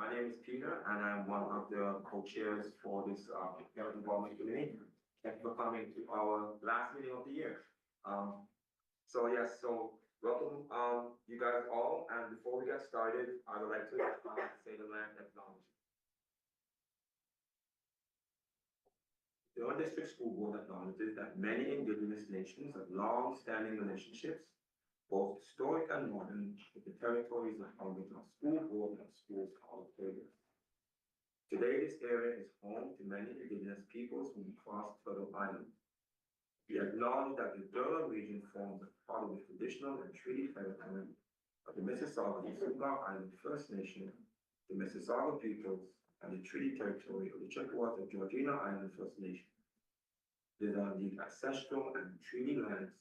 My name is Peter, and I'm one of the co-chairs for this parent involvement committee. Thank you for coming to our last meeting of the year. So welcome you guys all. And before we get started, I would like to say the land acknowledgement. The Durham District School Board acknowledges that many indigenous nations have long-standing relationships, both historic and modern, with the territories of our school board and schools called Players. Today, this area is home to many indigenous peoples from across Turtle Island. We acknowledge that the Durham region forms a part of the traditional and treaty territory of the Mississauga and Sugar Island First Nation, the Mississauga peoples, and the treaty territory of the Chippewa Georgina Island First Nation. These are the ancestral and treaty lands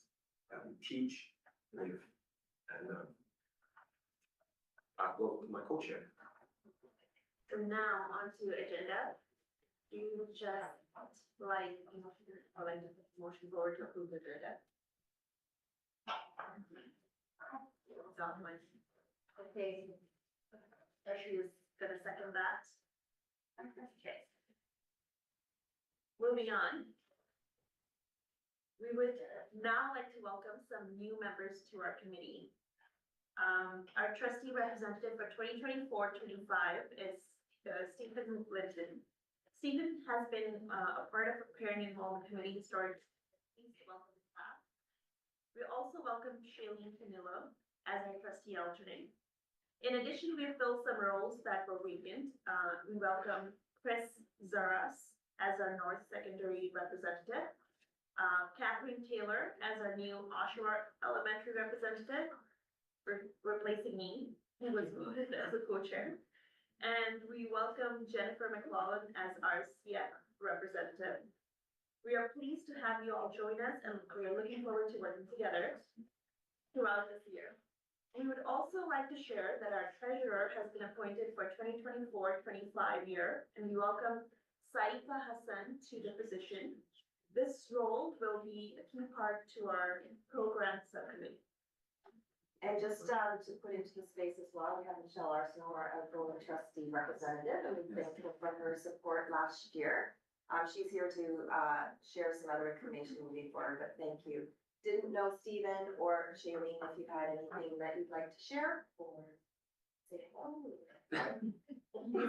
that we teach, live, and learn. I'll go with my co-chair. So now onto agenda. You just like motion forward to approve the agenda. Okay. Ashley is gonna second that. Okay. Moving on. We would now like to welcome some new members to our committee. Our trustee representative for 2024-25 is Stephen Linton. Stephen has been a part of the Parent Enrollment Committee historically. Welcome to that. We also welcome Shailene Canillo as our trustee alternate. In addition, we have filled some roles that were vacant. We welcome Chris Zaras as our North Secondary representative, Catherine Taylor as our new Oshawa Elementary representative, replacing me, who was voted as a co-chair. And we welcome Jennifer McLaughlin as our CF representative. We are pleased to have you all join us, and we are looking forward to working together throughout this year. We would also like to share that our treasurer has been appointed for 2024-25 year, and we welcome Saifa Hassan to the position. This role will be a key part to our program subcommittee. And just to put into the space as well, we have Michelle Arsenal, our outgoing trustee representative, and we thank her for her support last year. She's here to share some other information moving forward, but thank you. Didn't know Stephen or Shailene if you had anything that you'd like to share or say hello. These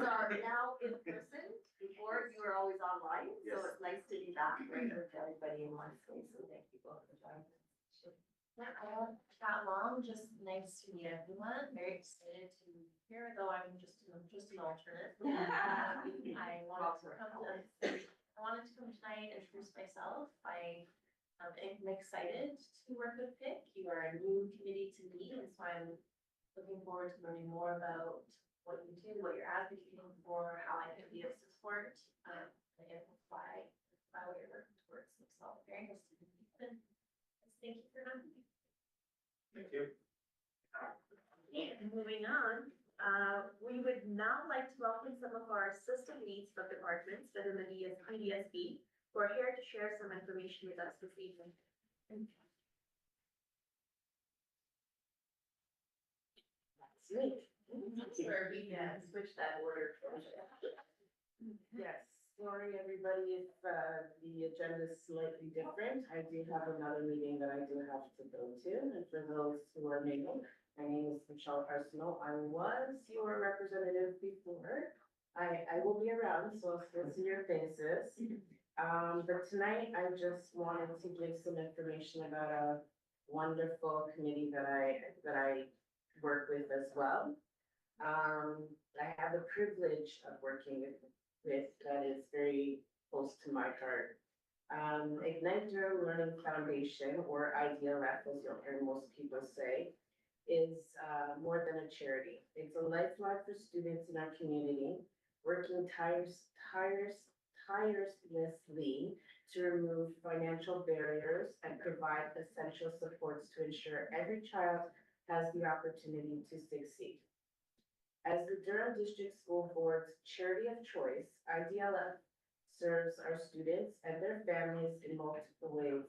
are now in person. Before you were always online, yes. So it's nice to be back right with everybody in one space. So thank you both for joining us. Yeah, I won't chat long, just nice to meet everyone. Very excited to be here, though I'm just an alternate. I wanted to come tonight and introduce myself. I am excited to work with PIC. You are a new committee to me, and so I'm looking forward to learning more about what you do, what you're advocating for, how I can be of support, and amplify what you're working towards. So very nice to meet you. Thank you for having me. Thank you. And moving on, we would now like to welcome some of our assistant leads from departments within the DDSB who are here to share some information with us this evening. Sweet. Where we can switch that order. Yes, sorry everybody if the agenda is slightly different. I do have another meeting that I do have to go to, and for those who are new, my name is Michelle Arsenal. I was your representative before. I will be around, so I'll still see your faces. But tonight I just wanted to give some information about a wonderful committee that I work with as well. I have the privilege of working with that is very close to my heart. Ignite Durham Learning Foundation, or IDLF as you'll hear most people say, is more than a charity. It's a lifeline for students in our community, working tirelessly to remove financial barriers and provide essential supports to ensure every child has the opportunity to succeed. As the Durham District School Board's charity of choice, IDLF serves our students and their families in multiple ways,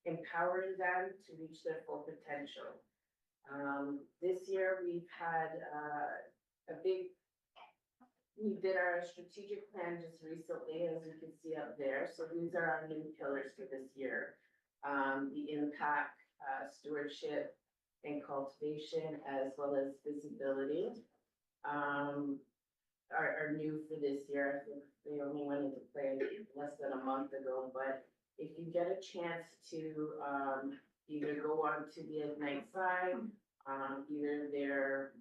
empowering them to reach their full potential. This year we've had a big We did our strategic plan just recently, as you can see up there, so these are our new pillars for this year. The impact, stewardship and cultivation, as well as visibility. Are new for this year. I think they only went into play less than a month ago, but if you get a chance to, either go on to the Ignite side, either their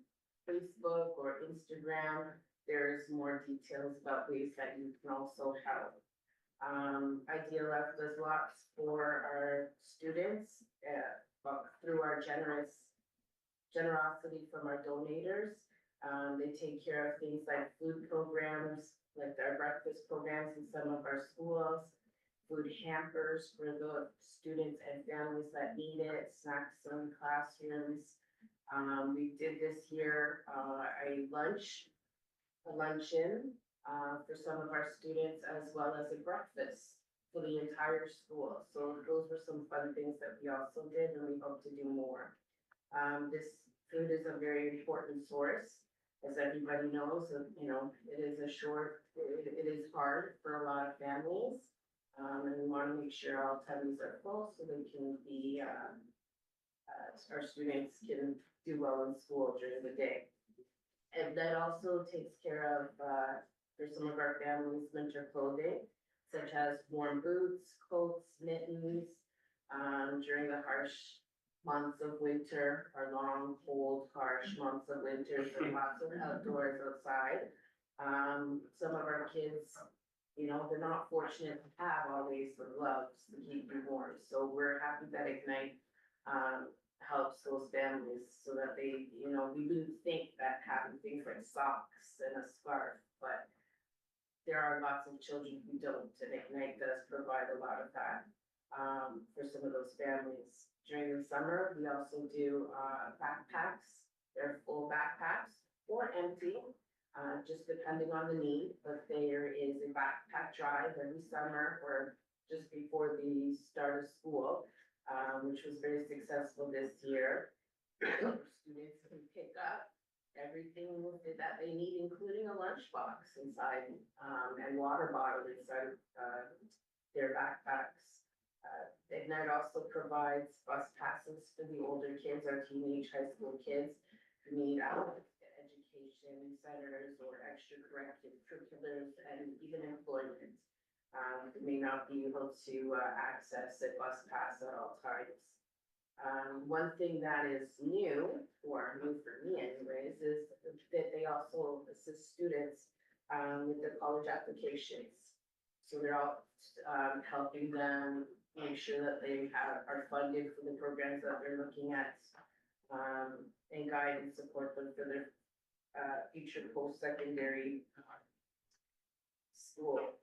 Facebook or Instagram, there's more details about ways that you can also help. IDLF does lots for our students, through our generosity from our donators. They take care of things like food programs, like our breakfast programs in some of our schools, food hampers for the students and families that need it, snacks in classrooms. We did this year, a luncheon, for some of our students, as well as a breakfast for the entire school. So those were some fun things that we also did, and we hope to do more. This food is a very important source, as everybody knows. You know, it is hard for a lot of families. And we want to make sure all tummies are full so they can be, our students can do well in school during the day. And that also takes care of, for some of our families, winter clothing, such as warm boots, coats, mittens, during the harsh months of winter, our long, cold, harsh months of winter, so lots of outdoors outside. Some of our kids, you know, they're not fortunate to have always the gloves to keep you warm, so we're happy that Ignite, helps those families so that they, you know, we wouldn't think that having things like socks and a scarf, but there are lots of children who don't, and Ignite does provide a lot of that, for some of those families. During the summer, we also do, backpacks. They're full backpacks or empty, just depending on the need, but there is a backpack drive every summer or just before the start of school, which was very successful this year. Students can pick up everything that they need, including a lunchbox inside, and water bottle inside, their backpacks. Ignite also provides bus passes for the older kids, our teenage high school kids who need education centers or extracurriculars and even employment. Who may not be able to access a bus pass at all times. One thing that is new, or new for me anyways, is that they also assist students with their college applications. So they're all helping them make sure that they are funded for the programs that they're looking at, and guide and support them for their future post-secondary schools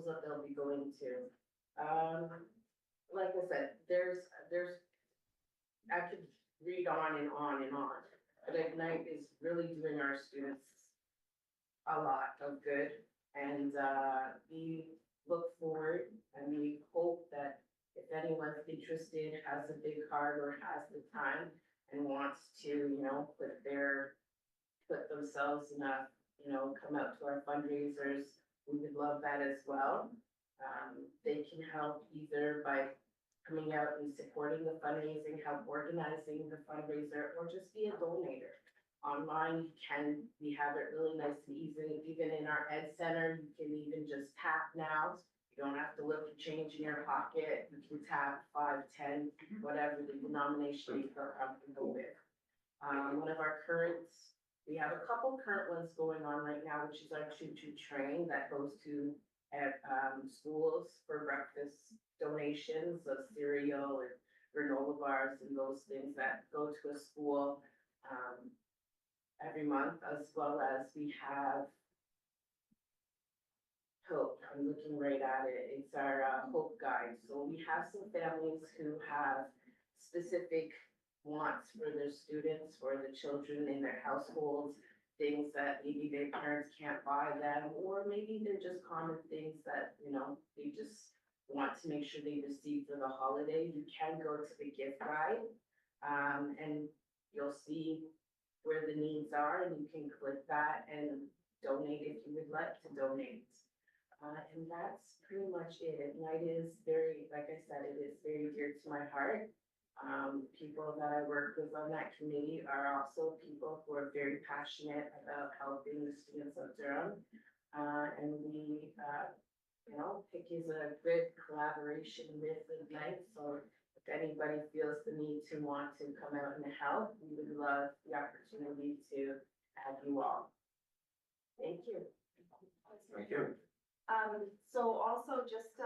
that they'll be going to. Like I said, I could read on and on and on, but Ignite is really doing our students a lot of good, and we look forward and we hope that if anyone's interested, has a big heart or has the time and wants to, you know, put themselves in a, you know, come out to our fundraisers, we would love that as well. They can help either by coming out and supporting the fundraising, help organizing the fundraiser, or just be a donator. Online, we have it really nice and easy, even in our Ed Center, you can even just tap now. You don't have to look for change in your pocket, you can tap 5, 10, whatever the denomination you feel comfortable with. One of our we have a couple current ones going on right now, which is our Choo-Choo Train that goes to schools for breakfast donations of cereal and granola bars and those things that go to a school every month, as well as we have Hope. I'm looking right at it. It's our Hope Guide. So we have some families who have specific wants for their students, for the children in their households, things that maybe their parents can't buy them, or maybe they're just common things that, you know, they just want to make sure they receive for the holiday. You can go to the gift guide, and you'll see where the needs are, and you can click that and donate if you would like to donate. And that's pretty much it. Ignite is very, like I said, it is very dear to my heart. People that I work with on that committee are also people who are very passionate about helping the students of Durham. And we, PIC is a good collaboration with Ignite, so if anybody feels the need to want to come out and help, we would love the opportunity to have you all. Thank you. Thank you. So also just,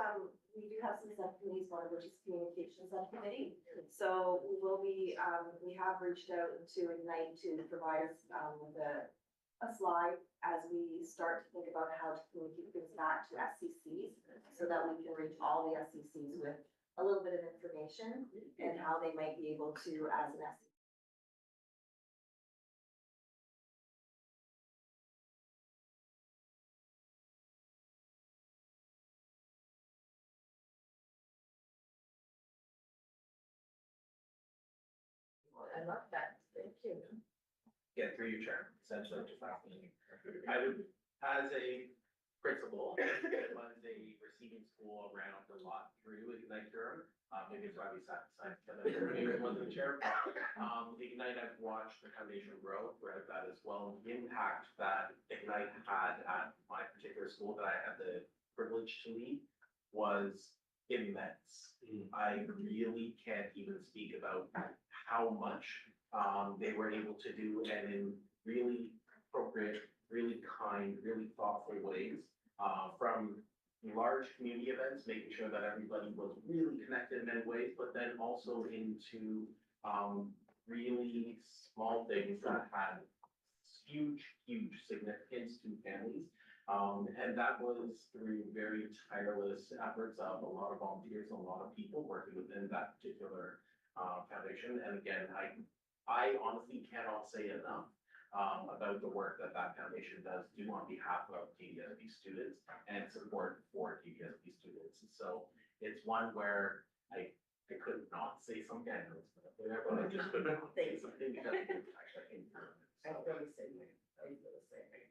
we do have some subcommittees, one of which is communication subcommittee. So we will be, we have reached out to Ignite to provide us, with a slide as we start to think about how to communicate things back to SCCs so that we can reach all the SCCs with a little bit of information and how they might be able to, as an SCC. I love that. Thank you. Get through your chair, essentially just asking. I would, as a principal, it was a receiving school around a lot through Ignite Durham. Maybe it's why we sat beside each other, maybe it wasn't the chair. Ignite, I've watched the foundation grow throughout that as well. The impact that Ignite had at my particular school that I had the privilege to lead was immense. I really can't even speak about how much they were able to do, and in really appropriate, really kind, really thoughtful ways, from large community events, making sure that everybody was really connected in many ways, but then also into really small things that had huge, huge significance to families. And that was through very tireless efforts of a lot of volunteers, and a lot of people working within that particular foundation. And again, I honestly cannot say enough about the work that that foundation does do on behalf of DDSB students and support for DDSB students. And so it's one where I could not say something, I know it's not there, but I just could not say something because it's actually important. I feel the same way. I feel the same way.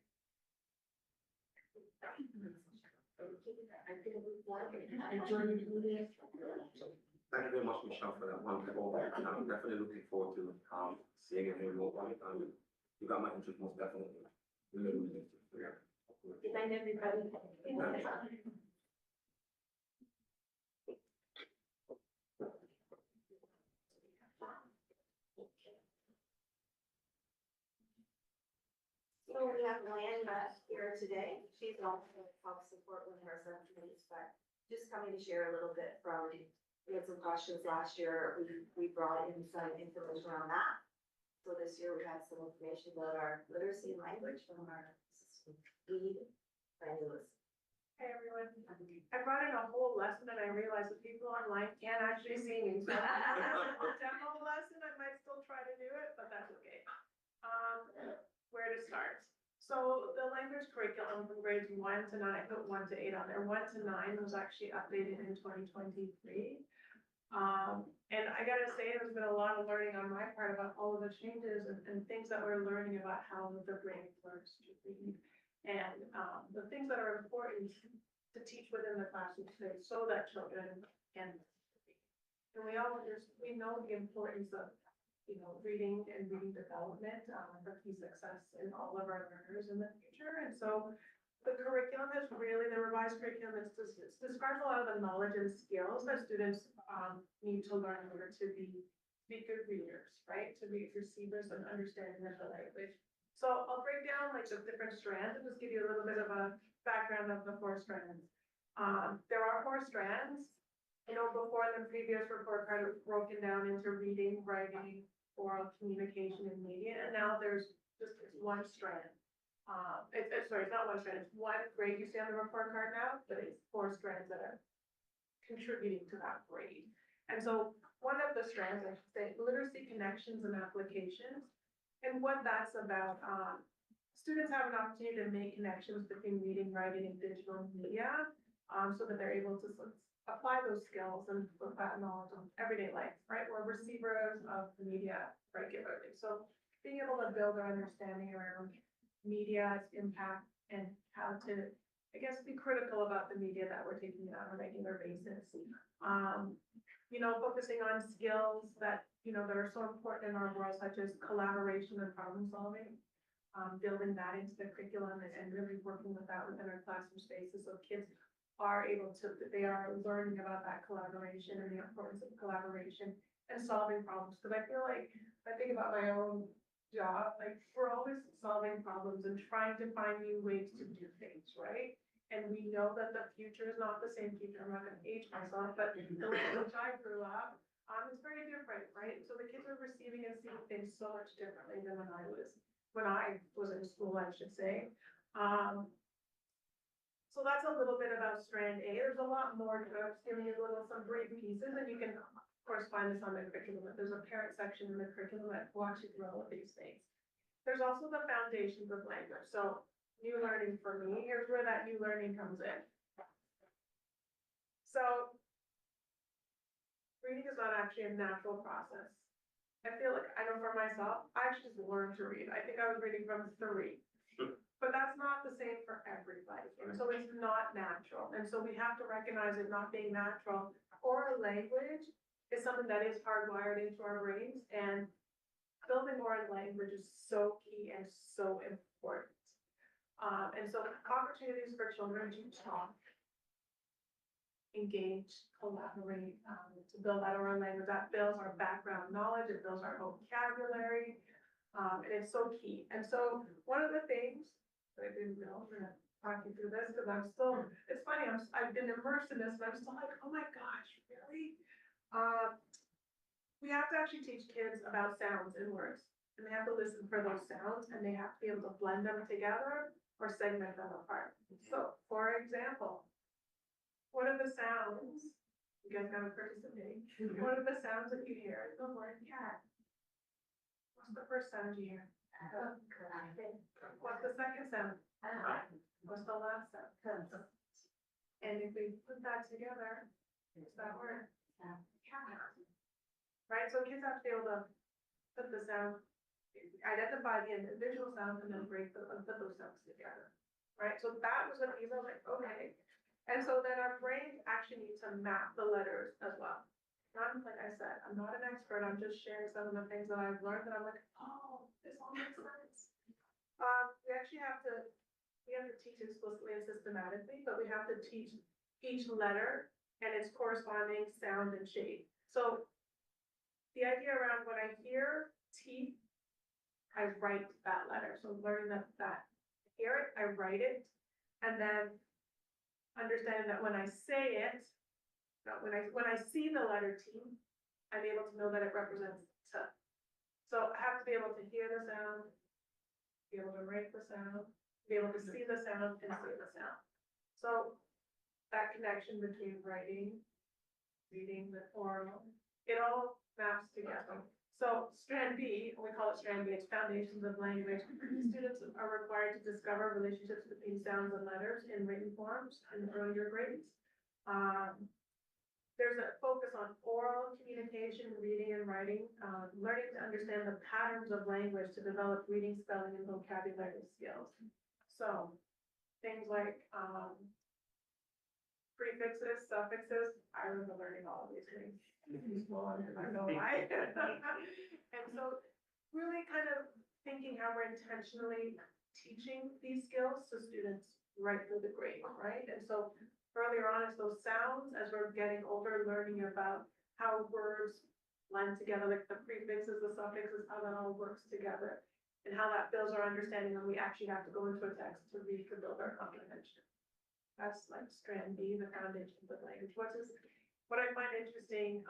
Thank you very much, Michelle, for that wonderful. I'm definitely looking forward to seeing it in real life. You got my interest most definitely. Really, really, yeah. Good night, everybody. So we have Miranda here today. She's also help support with her subcommittees, but just coming to share a little bit from, we had some questions last year. We brought in some information around that. So this year we had some information about our literacy and language from our lead, Brandon Lewis. Hey everyone, I brought in a whole lesson and I realized that people online can't actually see me, so demo lesson, I might still try to do it, but that's okay. Where to start? So the language curriculum from grades 1 to 9, I put 1 to 8 on there. 1 to 9 was actually updated in 2023. And I gotta say, there's been a lot of learning on my part about all of the changes and things that we're learning about how the brain learns to read. And the things that are important to teach within the classroom today so that children can read. And we know the importance of, reading and reading development for key success in all of our learners in the future. And so the curriculum is really, the revised curriculum describes a lot of the knowledge and skills that students need to learn in order to be good readers, right? To be receivers and understanding of the language. So I'll break down like the different strands and just give you a little bit of a background of the 4 strands. There are 4 strands. Before the previous report card was broken down into reading, writing, oral communication, and media, and now there's just 1 strand. It's not 1 strand, it's 1 grade you see on the report card now, but it's 4 strands that are contributing to that grade. And so one of the strands, I should say, literacy connections and applications. And what that's about, students have an opportunity to make connections between reading, writing, and digital media, so that they're able to apply those skills and put that knowledge in everyday life, right? We're receivers of the media regularly. So being able to build our understanding around media, its impact and how to, I guess, be critical about the media that we're taking in on a regular basis. Focusing on skills that, that are so important in our world, such as collaboration and problem solving. Building that into the curriculum and really working with that within our classroom spaces, so kids are able to, they are learning about that collaboration and the importance of collaboration and solving problems. Because I feel like, I think about my own job, like, we're always solving problems and trying to find new ways to do things, right? And we know that the future is not the same future. I'm not gonna age myself, but the way in which I grew up, it's very different, right? So the kids are receiving and seeing things so much differently than when I was in school, I should say. So that's a little bit about strand A. There's a lot more to it. I'm just giving you some brief pieces, and you can, of course, find this on the curriculum. There's a parent section in the curriculum that walks you through all of these things. There's also the foundations of language. So new learning for me, here's where that new learning comes in. So reading is not actually a natural process. I feel like, I know for myself, I actually just learned to read. I think I was reading from 3. But that's not the same for everybody. And so it's not natural. And so we have to recognize it not being natural. Oral language is something that is hardwired into our brains, and building oral language is so key and so important. And so opportunities for children to talk, engage, collaborate, to build that oral language, that builds our background knowledge, it builds our vocabulary, and it's so key. And so one of the things that I didn't know, I'm gonna talk you through this, because I'm still, it's funny, I've been immersed in this, and I'm still like, oh my gosh, really? We have to actually teach kids about sounds in words, and they have to listen for those sounds, and they have to be able to blend them together or segment them apart. So, for example, what are the sounds? You guys gotta participate. What are the sounds that you hear? The word cat. What's the first sound you hear? What's the second sound? What's the last sound? And if we put that together, what's that word? Cat. Right, so kids have to be able to put the sound, identify the individual sounds, and then put those sounds together. Right, so that was what these are like, okay. And so then our brains actually need to map the letters as well. Like I said, I'm not an expert, I'm just sharing some of the things that I've learned, and I'm like, oh, this all makes sense. We actually have to teach explicitly and systematically, but we have to teach each letter and its corresponding sound and shape. So the idea around when I hear T, I write that letter. So learning that I hear it, I write it, and then understanding that when I say it, when I see the letter T, I'm able to know that it represents T. So I have to be able to hear the sound, be able to write the sound, be able to see the sound, and say the sound. So that connection between writing, reading, the oral, it all maps together. So strand B, we call it strand B, it's foundations of language. Students are required to discover relationships between sounds and letters in written forms in the earlier grades. There's a focus on oral communication, reading and writing, learning to understand the patterns of language to develop reading, spelling, and vocabulary skills. So things like prefixes, suffixes, I remember learning all of these things. I know why. And so really kind of thinking how we're intentionally teaching these skills to students right through the grade, right? And so earlier on, it's those sounds, as we're getting older, learning about how words blend together, like the prefixes, the suffixes, how that all works together, and how that builds our understanding when we actually have to go into a text to read to build our comprehension. That's like strand B, the foundations of language. What I find interesting,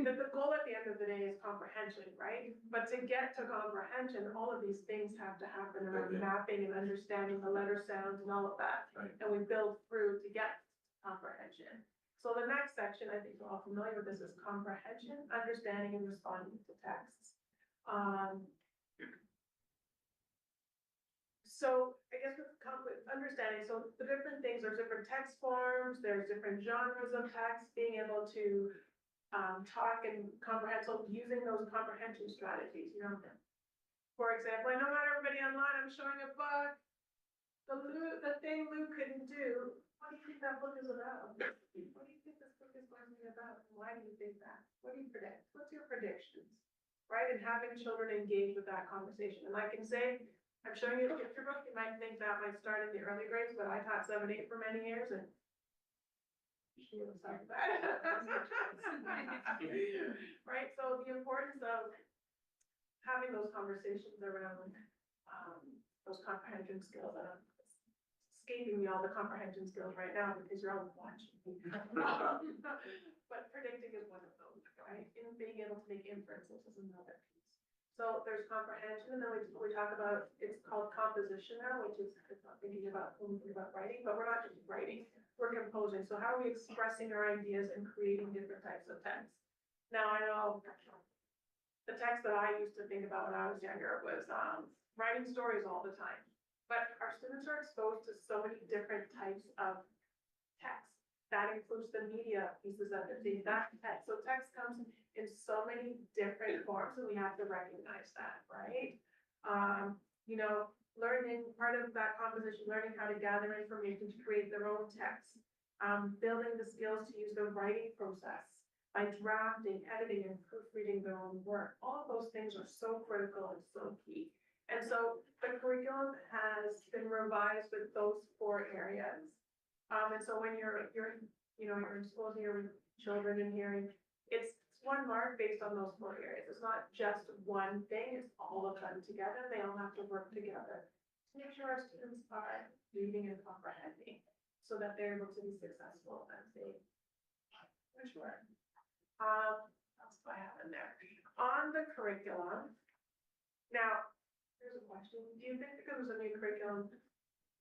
that the goal at the end of the day is comprehension, right? But to get to comprehension, all of these things have to happen around mapping and understanding the letter sounds and all of that. Right. And we build through to get comprehension. So the next section, I think we're all familiar with this, is comprehension, understanding, and responding to texts. So I guess with understanding, so the different things, there's different text forms, there's different genres of text, being able to talk and comprehend, so using those comprehension strategies, For example, I know not everybody online, I'm showing a book. The thing Lou couldn't do, what do you think that book is about? What do you think this book is going to be about? And why do you think that? What do you predict? What's your predictions? Right, and having children engage with that conversation. And I can say, I'm showing you a picture book, you might think that might start in the early grades, but I taught 7, 8 for many years and she was like that. Right, so the importance of having those conversations around, those comprehension skills, and I'm escaping me all the comprehension skills right now because you're all watching me. But predicting is one of those, right, and being able to make inferences is another piece. So there's comprehension, and then we talk about, it's called composition now, which is, it's not thinking about, when we think about writing, but we're not just writing, we're composing. So how are we expressing our ideas and creating different types of text? Now, I know the text that I used to think about when I was younger was writing stories all the time. But our students are exposed to so many different types of text. That includes the media pieces of it, that text. So text comes in so many different forms, and we have to recognize that, right? You know, learning, part of that composition, learning how to gather information to create their own text. Building the skills to use the writing process by drafting, editing, and proofreading their own work. All of those things are so critical and so key. And so the curriculum has been revised with those 4 areas. And so when you're in schools and you're with children and hearing, it's one mark based on those 4 areas. It's not just one thing, it's all of them together. They all have to work together to make sure our students are reading and comprehending so that they're able to be successful as they mature. What else do I have in there? On the curriculum, now, here's a question. Do you think because there's a new curriculum,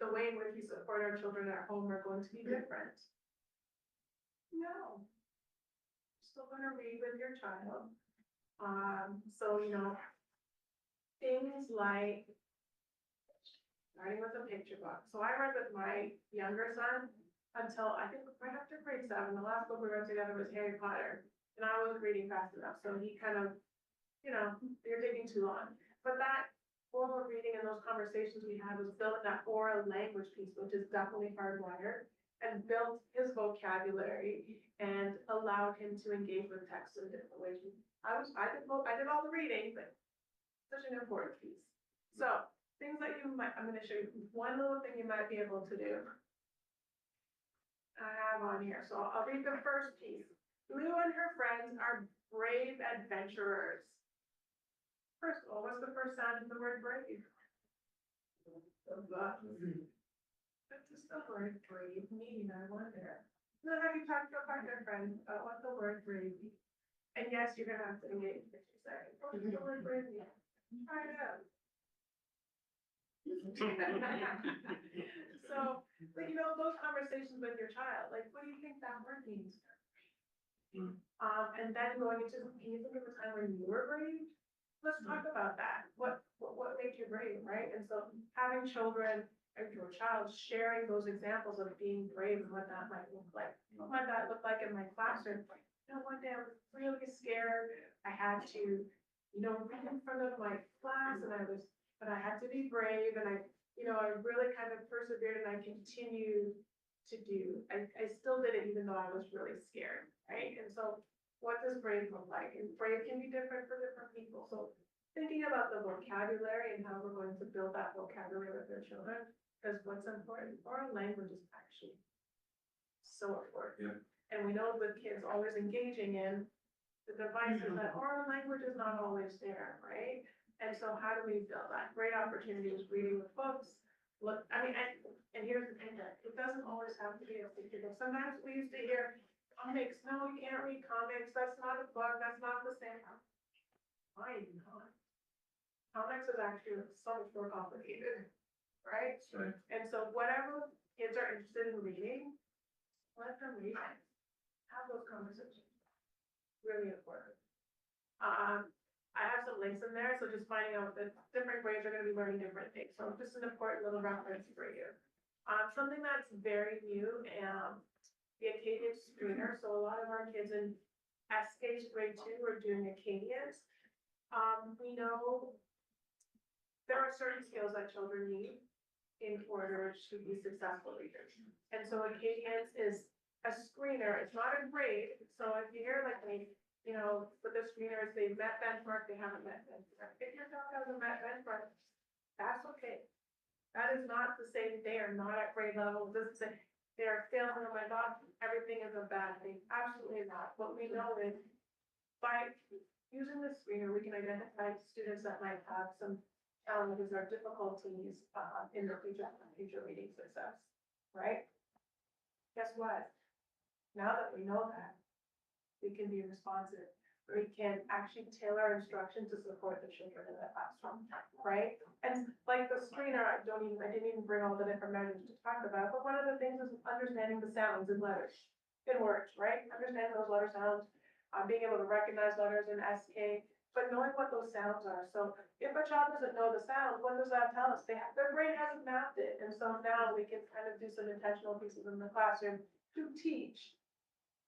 the way in which we support our children at home are going to be different? No. You're still gonna read with your child. So, you know, things like starting with a picture book. So I read with my younger son until I think right after grade 7. The last book we read together was Harry Potter. And I wasn't reading fast enough, so he kind of, you know, you're taking too long. But that oral reading and those conversations we had was built that oral language piece, which is definitely hardwired, and built his vocabulary and allowed him to engage with text in different ways. I did all the reading, but such an important piece. So things that you might, I'm gonna show you one little thing you might be able to do. I have on here, so I'll read the first piece. Lou and her friends are brave adventurers. First of all, what's the first sound of the word brave? What does the word brave mean, I wonder? Now, have you talked to a partner friend about what the word brave means? And yes, you're gonna have to engage with your second. What does the word brave mean? Try it out. So, but you know, those conversations with your child, like, what do you think that word means? And then going into, can you think of a time when you were brave? Let's talk about that. What made you brave, right? And so having children and your child sharing those examples of being brave and what that might look like. What might that look like in my classroom? You know, one day I was really scared. I had to, you know, read in front of my class but I had to be brave, and I really kind of persevered, and I continued to do. I still did it even though I was really scared, right? And so what does brave look like? And brave can be different for different people. So thinking about the vocabulary and how we're going to build that vocabulary with our children, because what's important, oral language is actually so important. Yeah. And we know with kids always engaging in the devices that oral language is not always there, right? And so how do we build that? Great opportunity is reading with books. Look, I mean, and here's the thing, that it doesn't always have to be a picture book. Sometimes we used to hear comics. No, you can't read comics. That's not a book. That's not the same. Why not? Comics is actually so much more complicated, right? Right. And so whatever kids are interested in reading, let them read it. Have those conversations. Really important. I have some links in there, so just finding out that different grades are going to be learning different things. So just an important little reference for you. Something that's very new, the Acadian screener. So a lot of our kids in SK grade 2 are doing Acadians. We know there are certain skills that children need in order to be successful readers. And so a cadence is a screener, it's not a grade. So if you hear like me, you know, with the screeners, they've met benchmark, they haven't met benchmark. If your child hasn't met benchmark, that's okay. That is not to say they are not at grade level, it doesn't say they are failing, oh my God, everything is a bad thing. Absolutely not. What we know is by using the screener, we can identify students that might have some challenges or difficulties in their future reading success, right? Guess what? Now that we know that, we can be responsive. We can actually tailor our instruction to support the children in the classroom, right? And like the screener, I didn't even bring all the different measures to talk about, but one of the things is understanding the sounds in letters, in words, right? Understanding those letter sounds, being able to recognize letters in SK, but knowing what those sounds are. So if a child doesn't know the sound, what does that tell us? Their brain hasn't mapped it. And so now we can kind of do some intentional pieces in the classroom to teach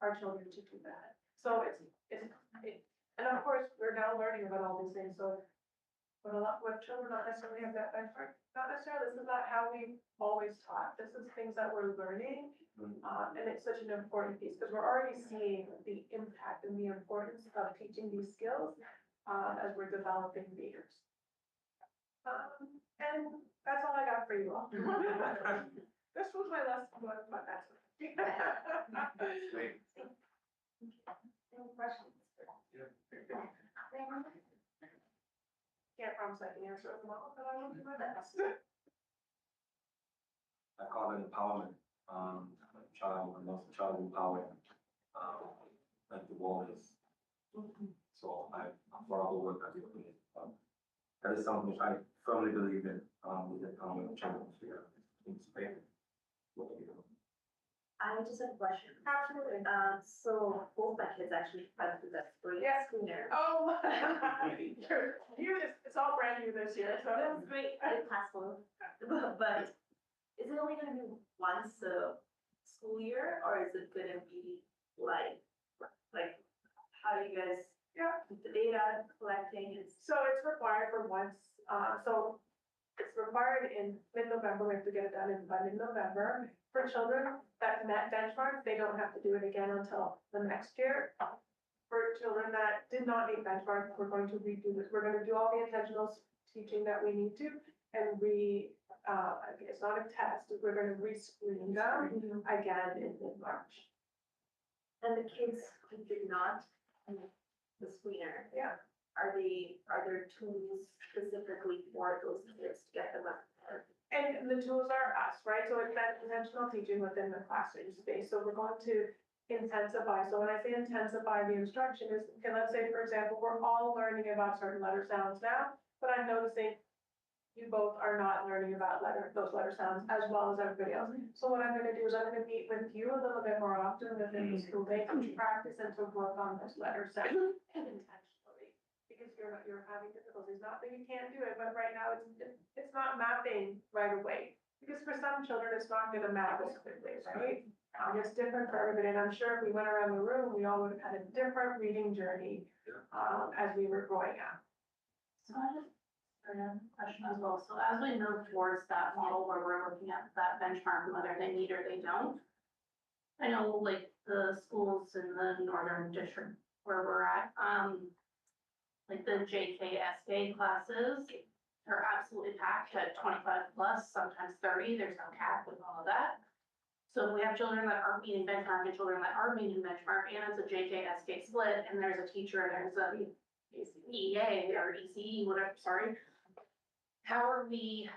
our children to do that. So and of course, we're now learning about all these things. So what children not necessarily have that benchmark, not necessarily, this is not how we always taught. This is things that we're learning. And it's such an important piece because we're already seeing the impact and the importance of teaching these skills as we're developing readers. And that's all I got for you all. This was my lesson, but that's okay. Great. Any questions? Can't promise I can answer them all, but I will do my best. I call it empowerment, child, and also child empowerment, like the world is. So for all the work that you're doing, that is something which I firmly believe in, with the empowerment of children, so yeah, it's great. What do you do? I just have a question. Absolutely. So both my kids actually went through that spring Yes. screener. Oh, it's all brand new this year, so. That was great, I did pass one, but is it only gonna be once a school year, or is it gonna be like, how do you guys? Yeah. The data collecting is. So it's required for once, so it's required in mid-November, we have to get it done by mid-November. For children that met benchmarks, they don't have to do it again until the next year. For children that did not meet benchmarks, we're going to redo this, we're gonna do all the intentional teaching that we need to, and it's not a test, we're gonna re-screen them again in mid-March. And the kids who did not meet the screener, Yeah. are there tools specifically for those kids to get them up there? And the tools are us, right? So it's that intentional teaching within the classroom space. So we're going to intensify. So when I say intensify, the instruction is, okay, let's say, for example, we're all learning about certain letter sounds now, but I'm noticing you both are not learning about those letter sounds as well as everybody else. So what I'm gonna do is I'm gonna meet with you a little bit more often within the school day to practice and to work on those letter sounds intentionally. Because you're having difficulties, not that you can't do it, but right now it's not mapping right away. Because for some children, it's not gonna map as quickly, right? It's different for everybody, and I'm sure if we went around the room, we all would have had a different reading journey, as we were growing up. So I just, a question as well, so as we move towards that model where we're looking at that benchmark, whether they meet or they don't. I know like the schools in the northern district where we're at, like the JKSK classes are absolutely packed at 25 plus, sometimes 30, there's no cap with all of that. So we have children that aren't meeting benchmark and children that are meeting benchmark, and it's a JKSK split, and there's a teacher, there's a EA or ECE, whatever, sorry. How are we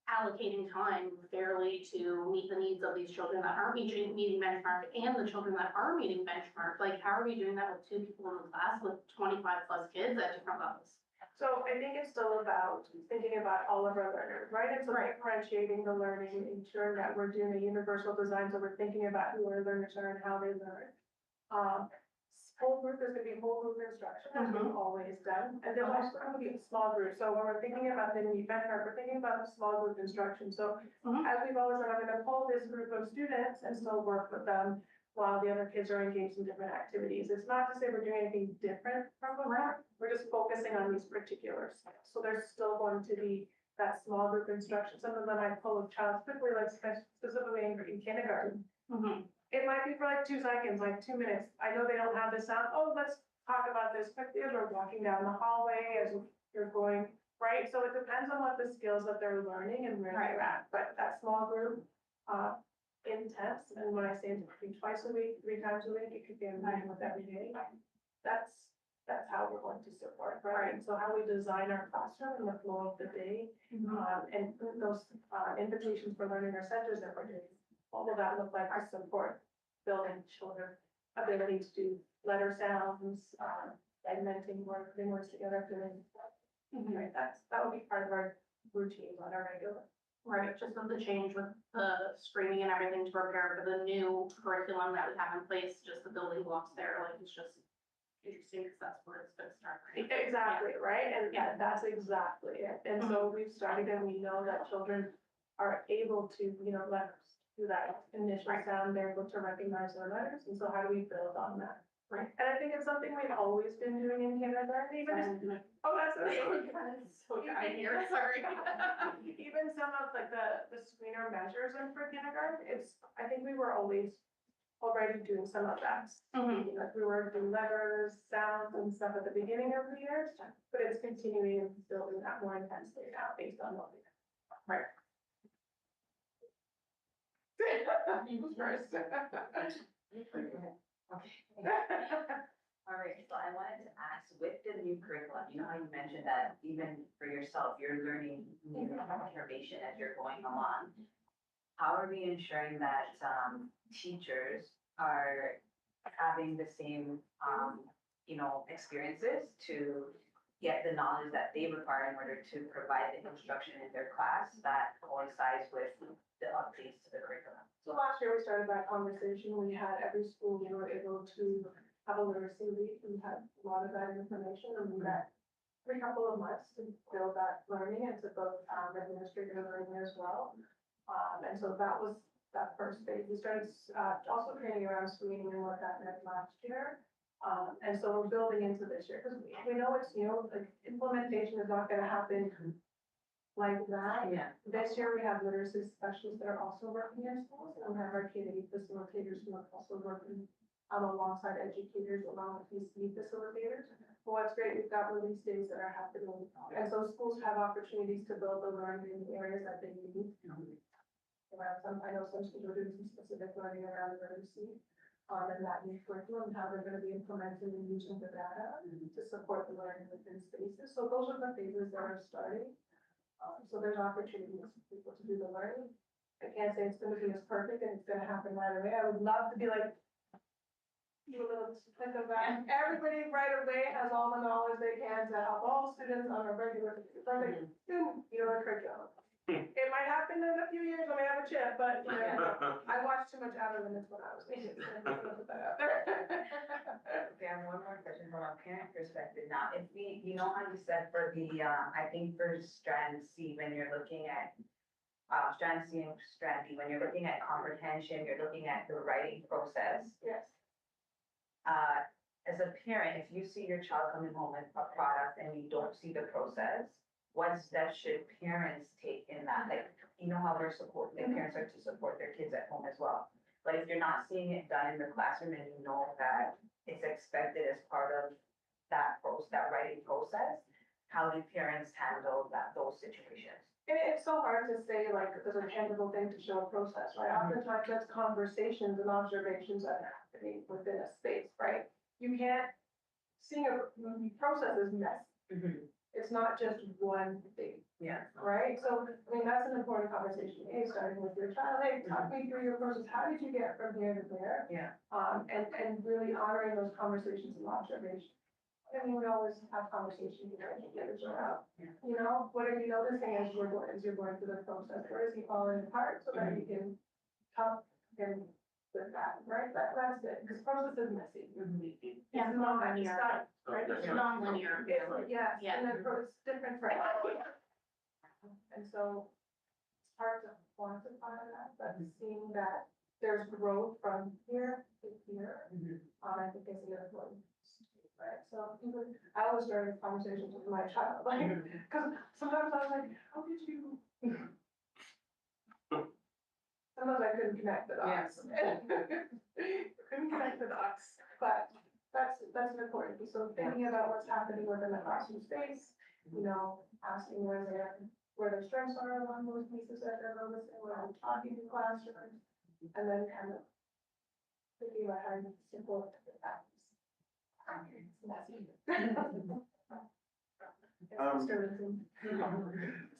allocating time fairly to meet the needs of these children that aren't meeting benchmark and the children that are meeting benchmark? Like, how are we doing that with 2 people in the class with 25 plus kids at different levels? So I think it's still about thinking about all of our learners, right? And so differentiating the learning, ensuring that we're doing a universal design, so we're thinking about who our learners are and how they learn. Whole group is gonna be whole group instruction, as we've always done, and there's also gonna be small groups. So when we're thinking about the need benchmark, we're thinking about small group instruction. So as we've always done, I'm gonna pull this group of students and still work with them while the other kids are engaged in different activities. It's not to say we're doing anything different from before, we're just focusing on these particular skills. So there's still going to be that small group instruction. Some of them I pull with child quickly, like specifically in kindergarten. Mhm. It might be for like 2 seconds, like 2 minutes. I know they don't have the sound. Oh, let's talk about this quickly as we're walking down the hallway, as you're going, right? So it depends on what the skills that they're learning and where they're at. But that small group, intense, and when I say it could be twice a week, 3 times a week, it could be a meeting with every day. That's how we're going to support, right? And so how we design our classroom and the flow of the day, and those invitations for learning or centers that we're doing. What will that look like to support building children ability to do letter sounds, segmenting work, putting words together, doing, right? That would be part of our routine on our regular. Right, just with the change with the screening and everything to prepare for the new curriculum that we have in place, just the building blocks there, like, it's just interesting, because that's where it's gonna start. Right? Exactly, right? And that's exactly it. And so we've started and we know that children are able to, let us do that initial sound, they're able to recognize their letters. And so how do we build on that? Right. And I think it's something we've always been doing in kindergarten, even, oh, that's okay. So I hear, sorry. Even some of like the screener measures in for kindergarten, I think we were always already doing some of that. Like we were doing letters, sounds and stuff at the beginning of the year, but it's continuing and building that more intensely now based on what we know. Right. Who's first? All right, so I wanted to ask, with the new curriculum, how you mentioned that even for yourself, you're learning new information as you're going along. How are we ensuring that teachers are having the same, experiences to get the knowledge that they require in order to provide the instruction in their class that coincides with the updates to the curriculum? So last year we started that conversation. We had every school, we were able to have a literacy week. We had a lot of that information and we met every couple of months to build that learning and to build administrative learning as well. And so that was that first phase. We started also training around screening and what that meant last year. And so we're building into this year because we know it's new, like implementation is not gonna happen like that. Yeah. This year we have literacy specialists that are also working in schools, and we have our KDE facilitators who are also working alongside educators, along with PIC facilitators. But what's great, we've got release days that are happening, and so schools have opportunities to build the learning in the areas that they need. I know some schools are doing some specific learning around literacy, and that new curriculum, how they're gonna be implementing and using the data to support the learning within spaces. So those are the phases that are starting. So there's opportunities for people to do the learning. I can't say it's gonna be as perfect and it's gonna happen right away. I would love to be like, do a little think of that. Everybody right away has all the knowledge they can to help all students on a regular, perfect student, curriculum. It might happen in a few years when we have a chip, but I watched too much Outer Limits when I was a kid. So I'm just gonna put that out there. Okay, I have one more question from a parent perspective now. If we, how you said for the, I think for strand C, when you're looking at, strand C and strand D, when you're looking at comprehension, you're looking at the writing process. Yes. As a parent, if you see your child coming home with a product and you don't see the process, what steps should parents take in that? Like, how we're supporting, parents are to support their kids at home as well. But if you're not seeing it done in the classroom and you know that it's expected as part of that writing process, how do parents handle those situations? And it's so hard to say, like, there's a tangible thing to show a process, right? Oftentimes that's conversations and observations that are happening within a space, right? You can't, seeing a process is messy. It's not just one thing. Yeah. Right? So, that's an important conversation. Hey, starting with your child, hey, talk me through your process. How did you get from here to there? Yeah. And really honoring those conversations and observations. We always have conversations with our educators around, what are you noticing as you're going through the process? Where is he falling apart so that you can help him with that, right? That's it, because process is messy. Yeah, It's not linear, right? It's non-linear. Yes, Yeah. and then it's different for everyone. And so it's hard to quantify that, but seeing that there's growth from here to here. I think is the important, right? So even, I always start conversations with my child, like, because sometimes I was like, how did you? Sometimes I couldn't connect the dots. Couldn't connect the dots, but that's an important piece. So thinking about what's happening within the classroom space, you know, asking where their strengths are along those pieces that they're noticing, when I'm talking to classrooms, and then kind of thinking about how you support that.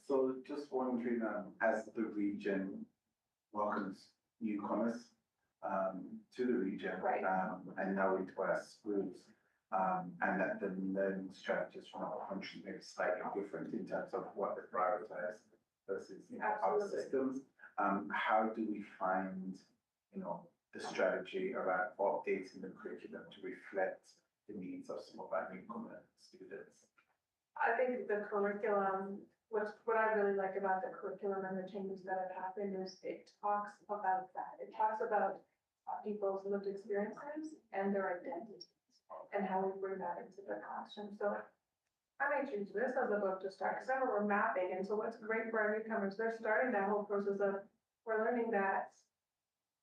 So just wondering, as the region welcomes newcomers to the region, Right. and now into our schools, and that the learning strategies from our country may be slightly different in terms of what they prioritize versus, you know, our Absolutely. systems. How do we find, you know, the strategy around updating the curriculum to reflect the needs of some of our newcomer students? I think the curriculum, what I really like about the curriculum and the changes that have happened is it talks about that. It talks about people's lived experiences and their identities and how we bring that into the classroom. So I may choose this as a book to start, because we're mapping, and so what's great for our newcomers, they're starting that whole process of, we're learning that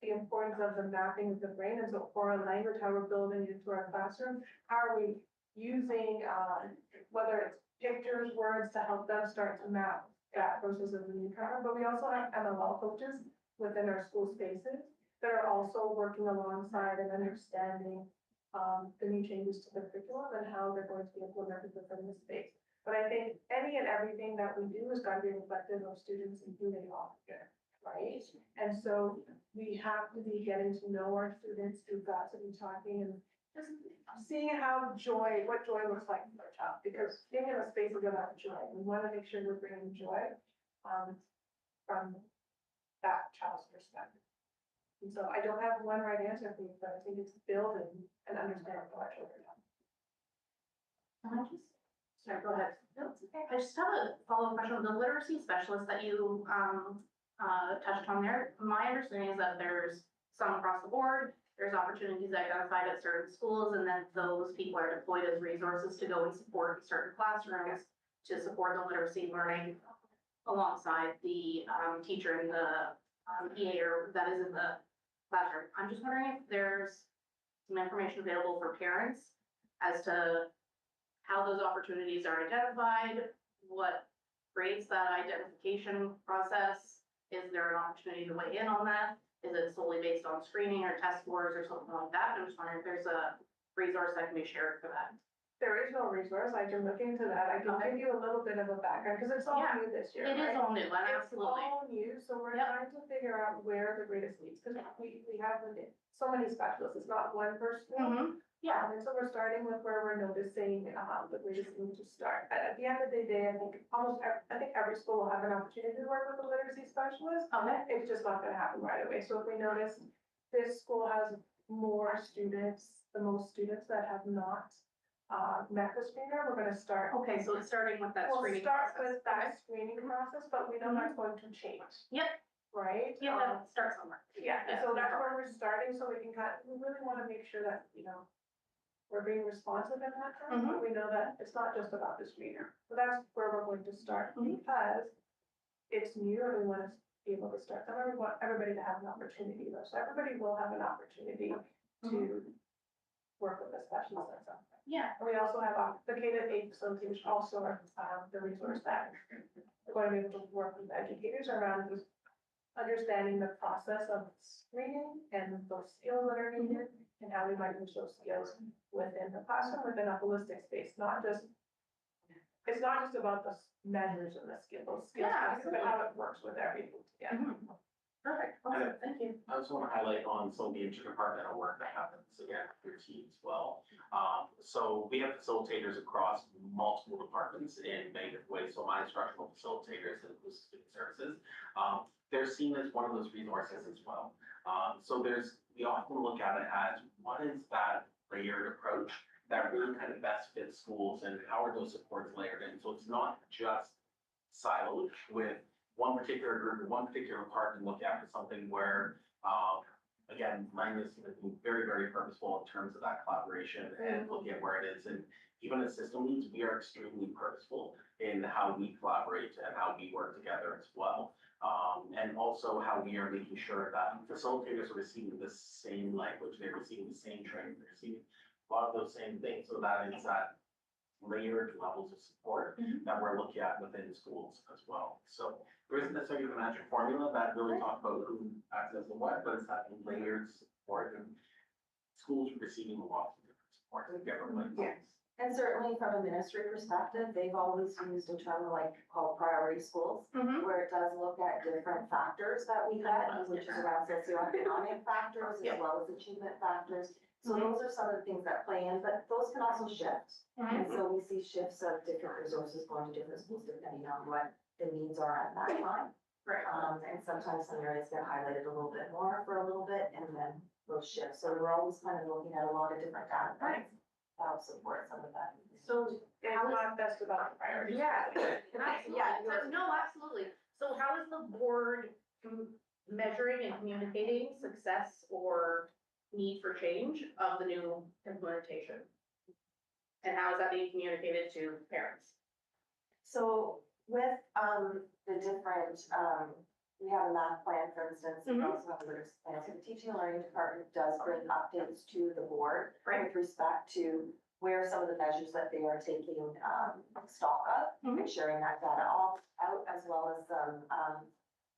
the importance of the mapping of the brain, and so oral language, how we're building it into our classroom, how are we using, whether it's pictures, words, to help them start to map that process of the newcomer, but we also have MLL coaches within our school spaces that are also working alongside and understanding the new changes to the curriculum and how they're going to be implemented within the space. But I think any and everything that we do has got to be reflective of students and who they are, right? And so we have to be getting to know our students. We've got to be talking and just seeing what joy looks like for a child, because being in a space is about joy. We want to make sure we're bringing joy from that child's perspective. And so I don't have one right answer for you, but I think it's building and understanding what our children are. Sorry, go ahead. I just have a follow-up question. The literacy specialist that you touched on there, my understanding is that there's some across the board, there's opportunities identified at certain schools, and then those people are deployed as resources to go and support certain classrooms to support the literacy learning alongside the teacher and the EA or that is in the classroom. I'm just wondering if there's some information available for parents as to how those opportunities are identified, what creates that identification process. Is there an opportunity to weigh in on that? Is it solely based on screening or test scores or something like that? I'm just wondering if there's a resource that can be shared for that. There is no resource. I can look into that. I can give you a little bit of a background, because it's all Yeah, new this year, It is right? all new, and absolutely. It's all new, so we're Yep. trying to figure out where the greatest needs, because we have so many specialists, it's not one person. Mm-hmm. Yeah. And so we're starting with where we're noticing the greatest need to start. At the end of the day, I think every school will have an opportunity to work with a literacy specialist. Okay. It's just not gonna happen right away. So if we notice this school has more students, the most students that have not met the screener, we're gonna start. Okay, so it's starting with that We'll screening start process. with that screening process, but we know that's going to change. Yep. Right? Yeah, that starts somewhere. Yeah, so that's where we're starting, so we can we really wanna make sure that, you know, we're being responsive in that term, but we know that it's not just about the screener. So that's where we're going to start, because it's new and we wanna be able to start, and we want everybody to have an opportunity though, so everybody will have an opportunity to work with a specialist at some point. Yeah. And we also have the K-8 facility, which also are the resource that we're going to be able to work with educators around just understanding the process of screening and those skills that are needed and how we might use those skills within the classroom, within a holistic space, it's not just about the measures and the skills, Yeah, but how it works with everything together. Perfect. Okay, thank you. I just want to highlight on some of the interdepartmental work that happens again with your team as well. So we have facilitators across multiple departments in many different ways. So my instructional facilitators and student services, they're seen as one of those resources as well. So we often look at it as what is that layered approach that really kind of best fits schools and how are those supports layered in? So it's not just siloed with one particular group or one particular part and look after something where again, mine is very, very purposeful in terms of that collaboration and looking at where it is. And even as system leads, we are extremely purposeful in how we collaborate and how we work together as well. And also how we are making sure that facilitators are receiving the same language, they're receiving the same training, they're receiving a lot of those same things. So that is that layered levels of support that we're looking at within schools as well. So there isn't necessarily a magic formula that really talks about who accesses what, but it's that layered support, and schools are receiving lots of different support in different ways. Yes. And certainly from a ministry perspective, they've always used a term like called priority schools, where it does look at different factors that we get, which is around socioeconomic factors as well as achievement factors. So those are some of the things that play in, but those can also shift. And so we see shifts of different resources going to different schools depending on what the needs are at that time. Right. And sometimes some areas get highlighted a little bit more for a little bit and then those shift. So we're always kind of looking at a lot of different data points to help support some of that. So It's not best about priorities. Yeah. Yeah, No, absolutely. So how is the board measuring and communicating success or need for change of the new implementation? And how is that being communicated to parents? So with, the different, we have a math plan, for instance, we also have a literacy plan. So the teaching and learning department does bring updates to the board with respect to where some of the measures that they are taking, stock of, and sharing that data all out, as well as some,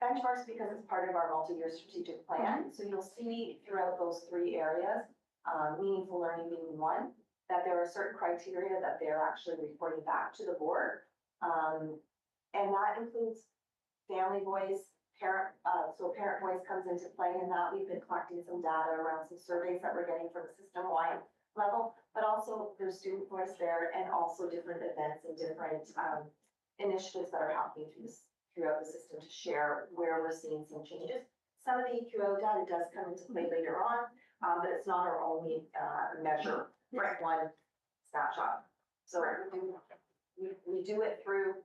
benchmarks, because it's part of our multi-year strategic plan. So you'll see throughout those three areas, meaningful learning being one, that there are certain criteria that they're actually reporting back to the board. And that includes family voice, parent, so parent voice comes into play in that. We've been collecting some data around some surveys that we're getting from the system-wide level, but also there's student voice there and also different events and different, initiatives that are happening throughout the system to share where we're seeing some changes. Some of the EQO data does come into play later on, but it's not our only, measure. It's one snapshot. So we do it through,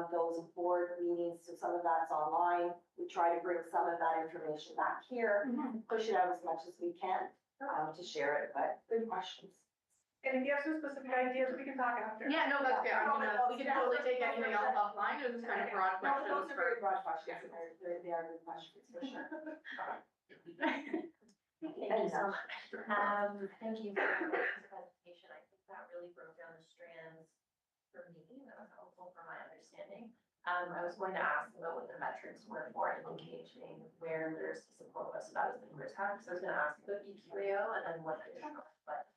those board meetings, so some of that's online. We try to bring some of that information back here, push it out as much as we can, to share it, but good questions. And if you have some specific ideas, we can talk after. Yeah, no, that's good. I mean, we can totally take anything else offline. It was just kind of broad No, questions. those are very broad questions, and they are good questions for sure. Thank you so much. Thank you for the presentation. I think that really broke down the strands for me, and that was helpful for my understanding. I was going to ask about what the metrics were for engaging, where there's support was, so that was the first half. So I was gonna ask about EQAO and then what additional, but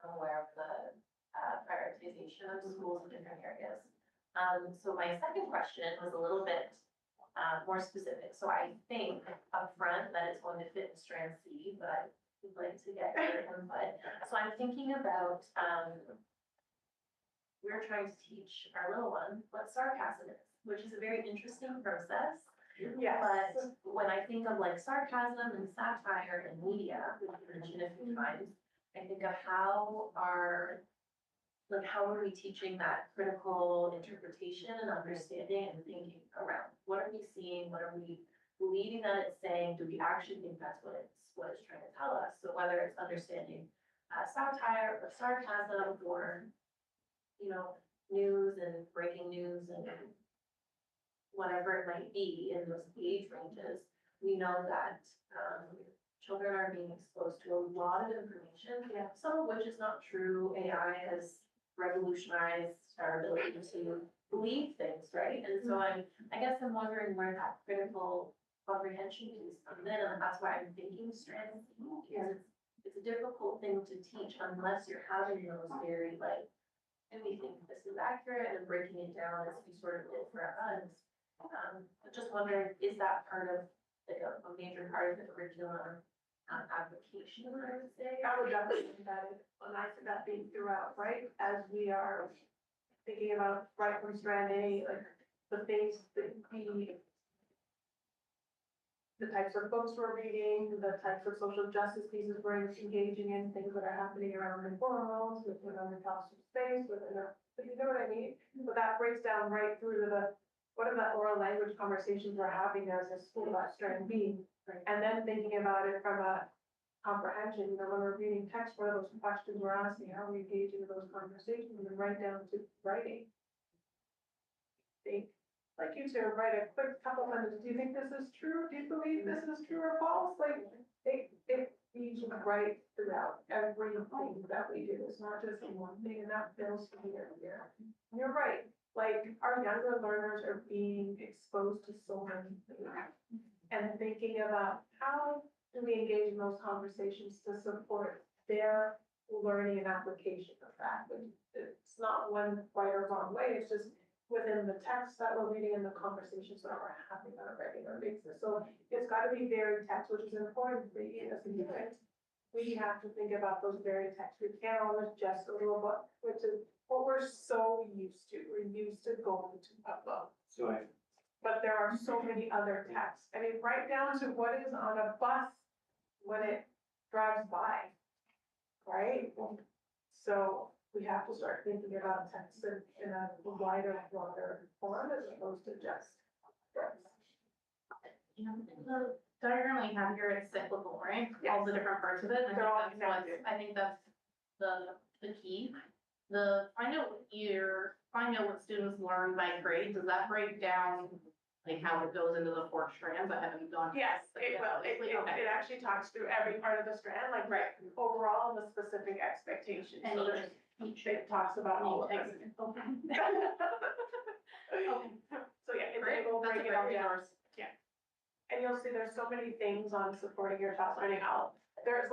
I'm aware of the prioritization of schools in different areas. So my second question was a little bit more specific. So I think upfront that it's going to fit in strand C, but I would like to get your input. So I'm thinking about, we're trying to teach our little one what sarcasm is, which is a very interesting process. Yes. But when I think of like sarcasm and satire in media, which you mentioned a few times, I think of how are we teaching that critical interpretation and understanding and thinking around what are we seeing, what are we believing that it's saying, do we actually think that's what it's trying to tell us? So whether it's understanding satire or sarcasm or, you know, news and breaking news and whatever it might be in those age ranges, we know that children are being exposed to a lot of information, some of which is not true. AI has revolutionized our ability to believe things, right? And so I guess I'm wondering where that critical comprehension piece comes in, and that's why I'm thinking strands, because it's a difficult thing to teach unless you're having those very like, and we think this is accurate, and then breaking it down as we sort of did for us. But just wondering, is that part of like a major part of the curriculum application, I would say? I would definitely think that is a nice of that being throughout, right? As we are thinking about right from strand A, like the things that the types of books we're reading, the types of social justice pieces we're engaging in, things that are happening around the world, within our classroom space, within our, you know what I mean? But that breaks down right through to what are the oral language conversations we're having as a school about strand B? And then thinking about it from a comprehension, you know, when we're reading text, what are those questions we're asking, how are we engaging in those conversations, and then right down to writing. Think, like you said, write a quick couple sentences, do you think this is true, do you believe this is true or false, like, it needs to write throughout everything that we do, it's not just in one thing, and that builds from year to year. And you're right, like, our younger learners are being exposed to so many things, and thinking about how do we engage in those conversations to support their learning and application of that? But it's not one right or wrong way, it's just within the text that we're reading and the conversations that we're having on a regular basis. So it's gotta be very text, which is important for you as a parent. We have to think about those very texts. We can't always just go to a book, which is what we're so used to. We're used to going to a book. So But there are so many other texts. I mean, right down to what is on a bus when it drives by, right? So we have to start thinking about text in a wider, broader form as opposed to just words. Yeah, the diagram that you have here is cyclical, right? All the different parts of it. They're all I think that's the key. Find out what students learn by grade. Does that break down like how it goes into the 4 strands? I haven't done. Yes, it will. It actually talks through every part of the strand, like overall and the specific expectations. And So there's, it talks about all of Okay. this. Okay. So yeah, Great, it will that's break a it all great down. resource. And you'll see there's so many things on supporting your child's learning out. There's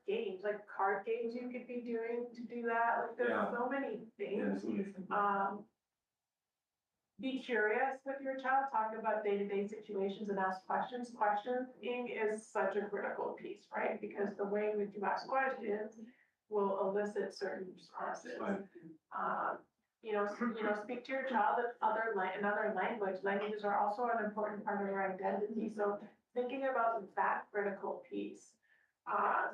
games, like card games you could be doing to do that. Like there's Yeah. so many yeah, things. Be curious with your child, talk about day-to-day situations and ask questions. Questioning is such a critical piece, right? Because the way that you ask questions will elicit certain responses. Right. Speak to your child in another language. Languages are also an important part of their identity. So thinking about that critical piece.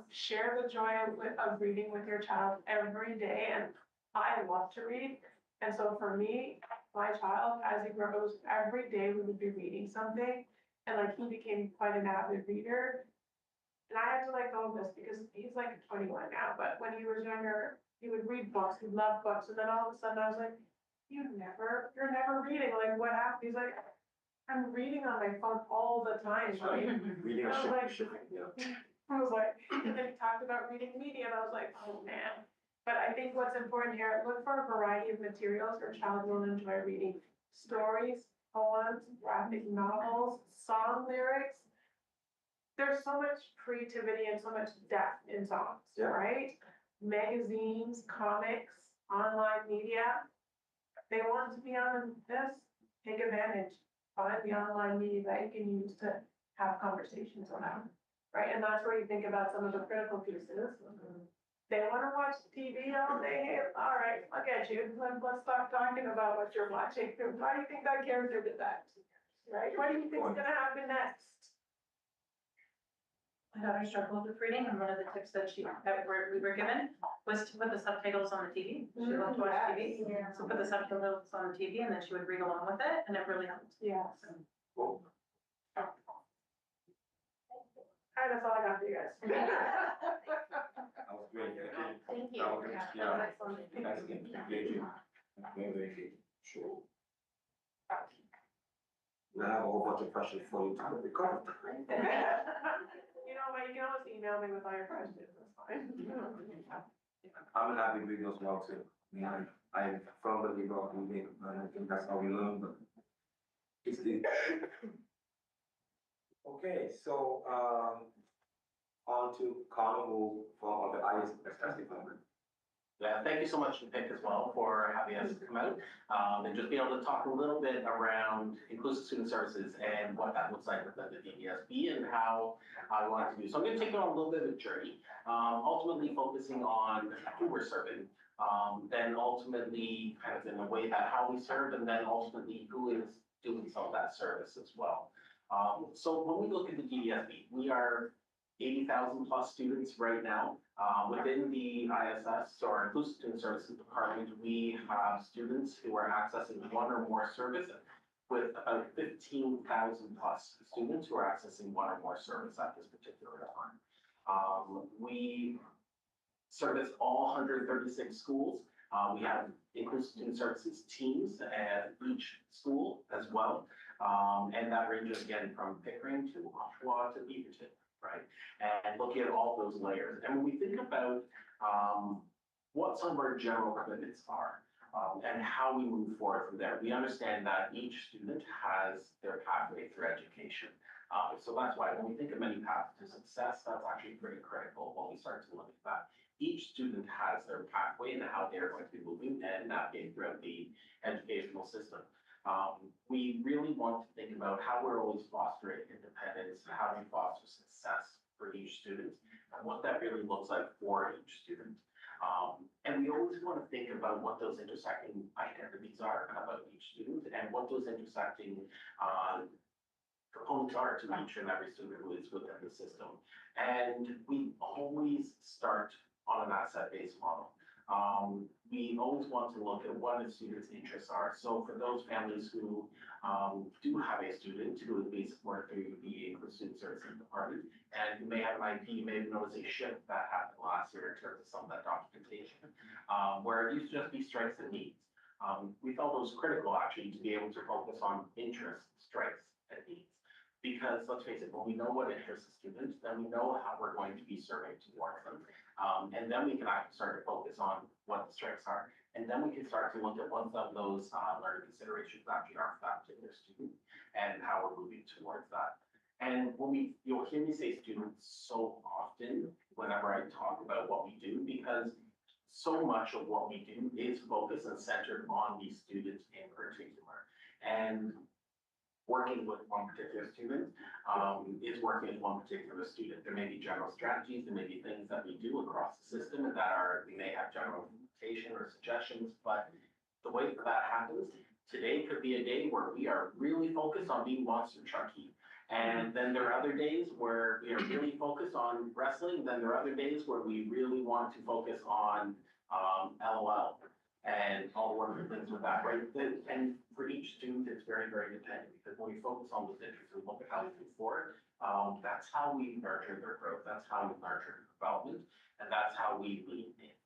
Share the joy of reading with your child every day. And I love to read. And so for me, my child, as he grows, every day we would be reading something. And like he became quite an avid reader. And I had to let go of this because he's like 21 now, but when he was younger, he would read books, he loved books, and then all of a sudden I was like, you're never reading, like what happened? He's like, I'm reading on my phone all the time, like, Reading I was a like, shipping, yeah. I was like, and then he talked about reading media, and I was like, oh man. But I think what's important here, look for a variety of materials your child will enjoy reading. Stories, poems, graphic novels, song lyrics. There's so much creativity and so much depth in songs, Yeah. right? Magazines, comics, online media. They want to be on this, take advantage. Find the online media that you can use to have conversations around, right? And that's where you think about some of the critical pieces. They wanna watch TV all day, hey, all right, I'll get you, let's stop talking about what you're watching. Why do you think that character did that? Right, what do you think's gonna happen next? My daughter struggled with reading, and one of the tips that we were given was to put the subtitles on the TV. She loved to watch TV, Yeah. so put the subtitles on the TV, and then she would read along with it, and it really helped. Yes. Cool. All right, that's all I got for you guys. That was great, yeah. Thank you. That was, yeah, Excellent. excellent, engaging, very, very engaging, sure. Now I have a whole bunch of questions for you to recover. You know what, you can always email me with all your questions, that's fine. I'm an avid reader as well too. I mean, I'm a firm believer of reading, and I think that's how we learn, but it's the. Okay, so, on to Connor, who from the ISS department. Yeah, thank you so much, Nick, as well, for having us come out, and just be able to talk a little bit around inclusive student services and what that looks like within the DDSB and how I want to do. So I'm gonna take you on a little bit of a journey, ultimately focusing on who we're serving, then ultimately kind of in a way that how we serve, and then ultimately who is doing some of that service as well. So when we look at the DDSB, we are 80,000 plus students right now. Within the ISS, or Inclusive Student Services Department, we have students who are accessing one or more services, with about 15,000 plus students who are accessing one or more service at this particular time. We service all 136 schools. We have inclusive student services teams at each school as well. And that ranges again from Pickering to Oshawa to Beaverton, right? And looking at all those layers. And when we think about what some of our general commitments are, and how we move forward from there, we understand that each student has their pathway through education. So that's why when we think of many paths to success, that's actually pretty critical when we start to look at that. Each student has their pathway and how they're going to be moving and navigating throughout the educational system. We really want to think about how we're always fostering independence, how we foster success for each student, and what that really looks like for each student. And we always want to think about what those intersecting identities are about each student and what those intersecting components are to each and every student who is within the system. And we always start on an asset-based model. We always want to look at what a student's interests are. So for those families who do have a student who is being supported through the Inclusive Student Services Department, and you may have an IP, you may have noticed a shift that happened last year in terms of some of that documentation, where it used to just be strengths and needs. We felt it was critical actually to be able to focus on interests, strengths, and needs. Because let's face it, when we know what interests the students, then we know how we're going to be serving towards them. And then we can actually start to focus on what the strengths are. And then we can start to look at what some of those learning considerations actually are for that particular student and how we're moving towards that. And when you'll hear me say students so often whenever I talk about what we do, because so much of what we do is focused and centered on these students in particular. And working with one particular student is working with one particular student. There may be general strategies, there may be things that we do across the system that we may have general implementation or suggestions, but the way that happens, today could be a day where we are really focused on being monster trucky. And then there are other days where we are really focused on wrestling. Then there are other days where we really want to focus on LOL. And all the wonderful things with that, right? And for each student, it's very, very dependent because when we focus on those interests and look at how we move forward, that's how we nurture their growth, that's how we nurture their development, and that's how we lead in.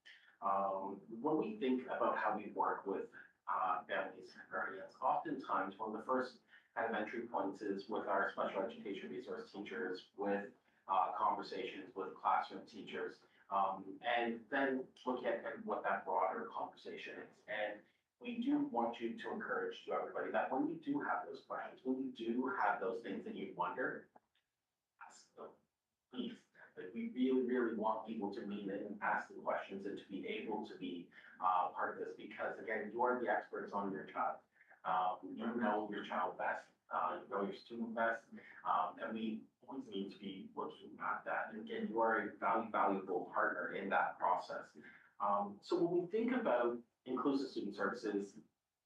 When we think about how we work with families and guardians, oftentimes one of the first kind of entry points is with our special education resource teachers, with conversations with classroom teachers. And then look at what that broader conversation is. And we do want you to encourage to everybody that when you do have those questions, when you do have those things that you wonder, ask them, please. Like we really, really want people to mean it and ask the questions and to be able to be part of this because again, you are the experts on your child. You know your child best, you know your student best, and we always need to be looking at that. And again, you are a valuable partner in that process. So when we think about inclusive student services,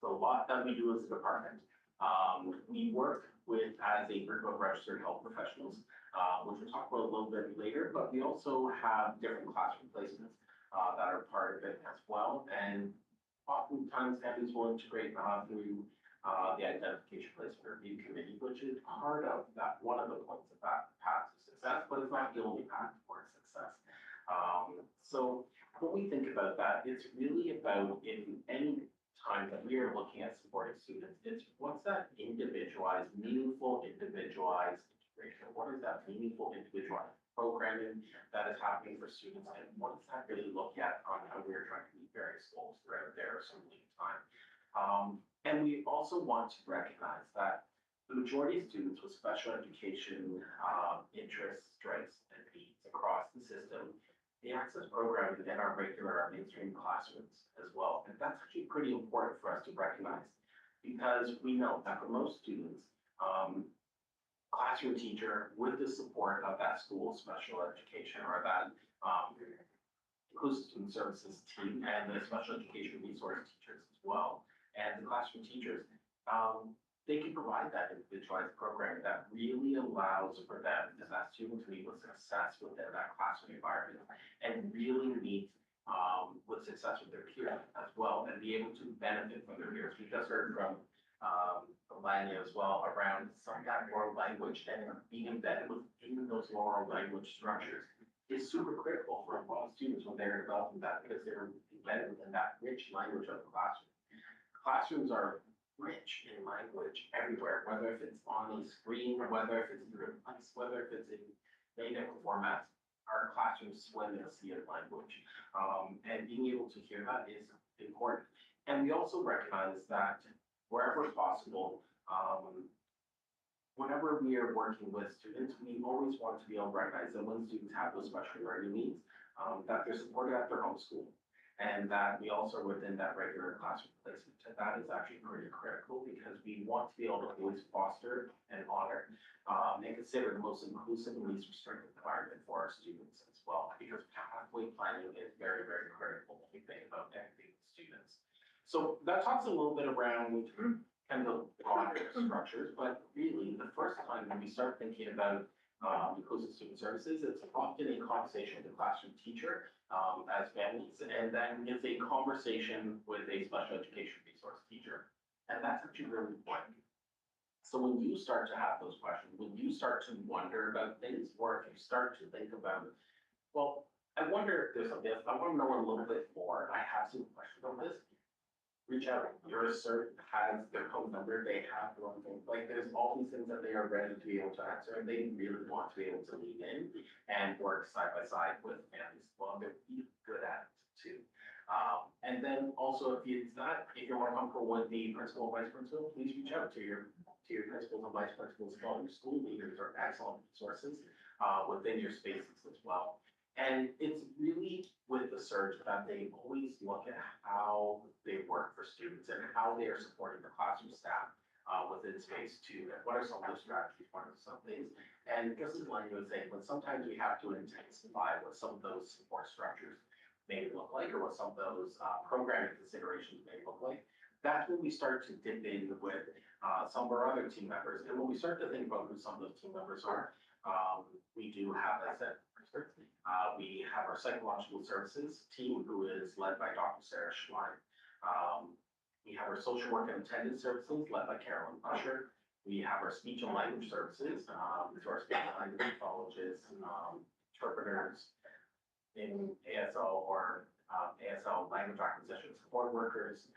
a lot that we do as a department. We work with as a group of registered health professionals, which we'll talk about a little bit later, but we also have different classroom placements that are part of it as well. And oftentimes families will integrate through the identification placement review committee, which is part of that, one of the points of that path to success, but it's not the only path towards success. So when we think about that, it's really about in any time that we are looking at supporting students, it's what's that individualized, meaningful individualized integration? What is that meaningful individualized programming that is happening for students? And what does that really look at on how we're trying to meet various goals throughout their assembly time? And we also want to recognize that the majority of students with special education interests, strengths, and needs across the system, the access programming in our regular, our mainstream classrooms as well. And that's actually pretty important for us to recognize because we know that for most students, classroom teacher with the support of that school special education or that inclusive student services team and the special education resource teachers as well, and the classroom teachers, they can provide that individualized programming that really allows for them as that student to meet with success within that classroom environment and really meet with success with their peers as well and be able to benefit from their peers. We just heard from Melania as well around some of that oral language and being embedded within those oral language structures is super critical for a lot of students when they're developing that, because they're embedded within that rich language of the classroom. Classrooms are rich in language everywhere, whether if it's on a screen, whether if it's through a device, whether if it's in many different formats. Our classrooms swim in a sea of language, and being able to hear that is important. And we also recognize that wherever possible, whenever we are working with students, we always want to be able to recognize that when students have those special learning needs, that they're supported at their home school. And that we also are within that regular classroom placement. And that is actually pretty critical, because we want to be able to always foster and honor and consider the most inclusive and least restrictive environment for our students as well. Because pathway planning is very, very critical when we think about everything with students. So that talks a little bit around kind of the broader structures, but really the first time when we start thinking about inclusive student services, it's often a conversation with the classroom teacher as families, and then it's a conversation with a special education resource teacher. And that's actually really important. So when you start to have those questions, when you start to wonder about things, or if you start to think about, well, I wonder if there's something, I want to know a little bit more, I have some questions on this, reach out. Your cert has their phone number, they have their own thing, like there's all these things that they are ready to be able to answer, and they really want to be able to lean in and work side by side with families. Well, they're really good at it too. And then also, if you're more comfortable with the principal or vice principal, please reach out to your principals and vice principals. All your school leaders are excellent resources within your spaces as well. And it's really with the surge that they always look at how they work for students and how they are supporting the classroom staff within space too. And what are some of those strategies, what are some things? And just as Lenny was saying, when sometimes we have to intensify what some of those support structures may look like, or what some of those programming considerations may look like, that's when we start to dip in with some of our other team members. And when we start to think about who some of those team members are, we do have, as I said, we have our psychological services team, who is led by Dr. Sarah Schlein. We have our social work and attendance services led by Carolyn Usher. We have our speech and language services, through our speech and language pathologists, interpreters in ASL or ASL language acquisition support workers.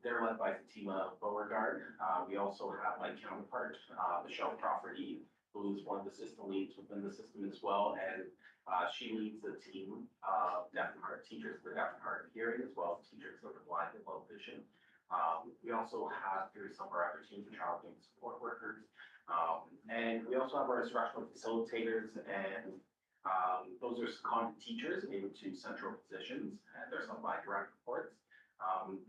They're led by Fatima Beauregard. We also have my counterpart, Michelle Crawford-Eve, who is one of the system leads within the system as well, and she leads the team of deaf and hard teachers for deaf and hard of hearing, as well as teachers that are blind and low vision. We also have, through some of our other teams, child and support workers, and we also have our instructional facilitators, and those are seconded teachers into central positions, and there's some by direct reports.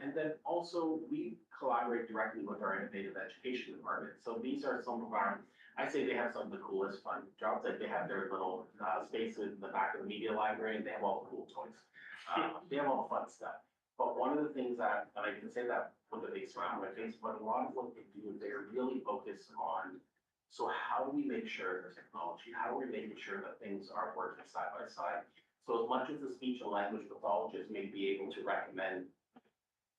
And then also we collaborate directly with our innovative education department. So these are some of our, I say they have some of the coolest fun jobs. Like they have their little spaces in the back of the media library, and they have all the cool toys. They have all the fun stuff. But one of the things that, and I can say that with a big smile on my face, but a lot of what they do is they're really focused on, so how do we make sure the technology, how are we making sure that things are working side by side? So as much as the speech and language pathologist may be able to recommend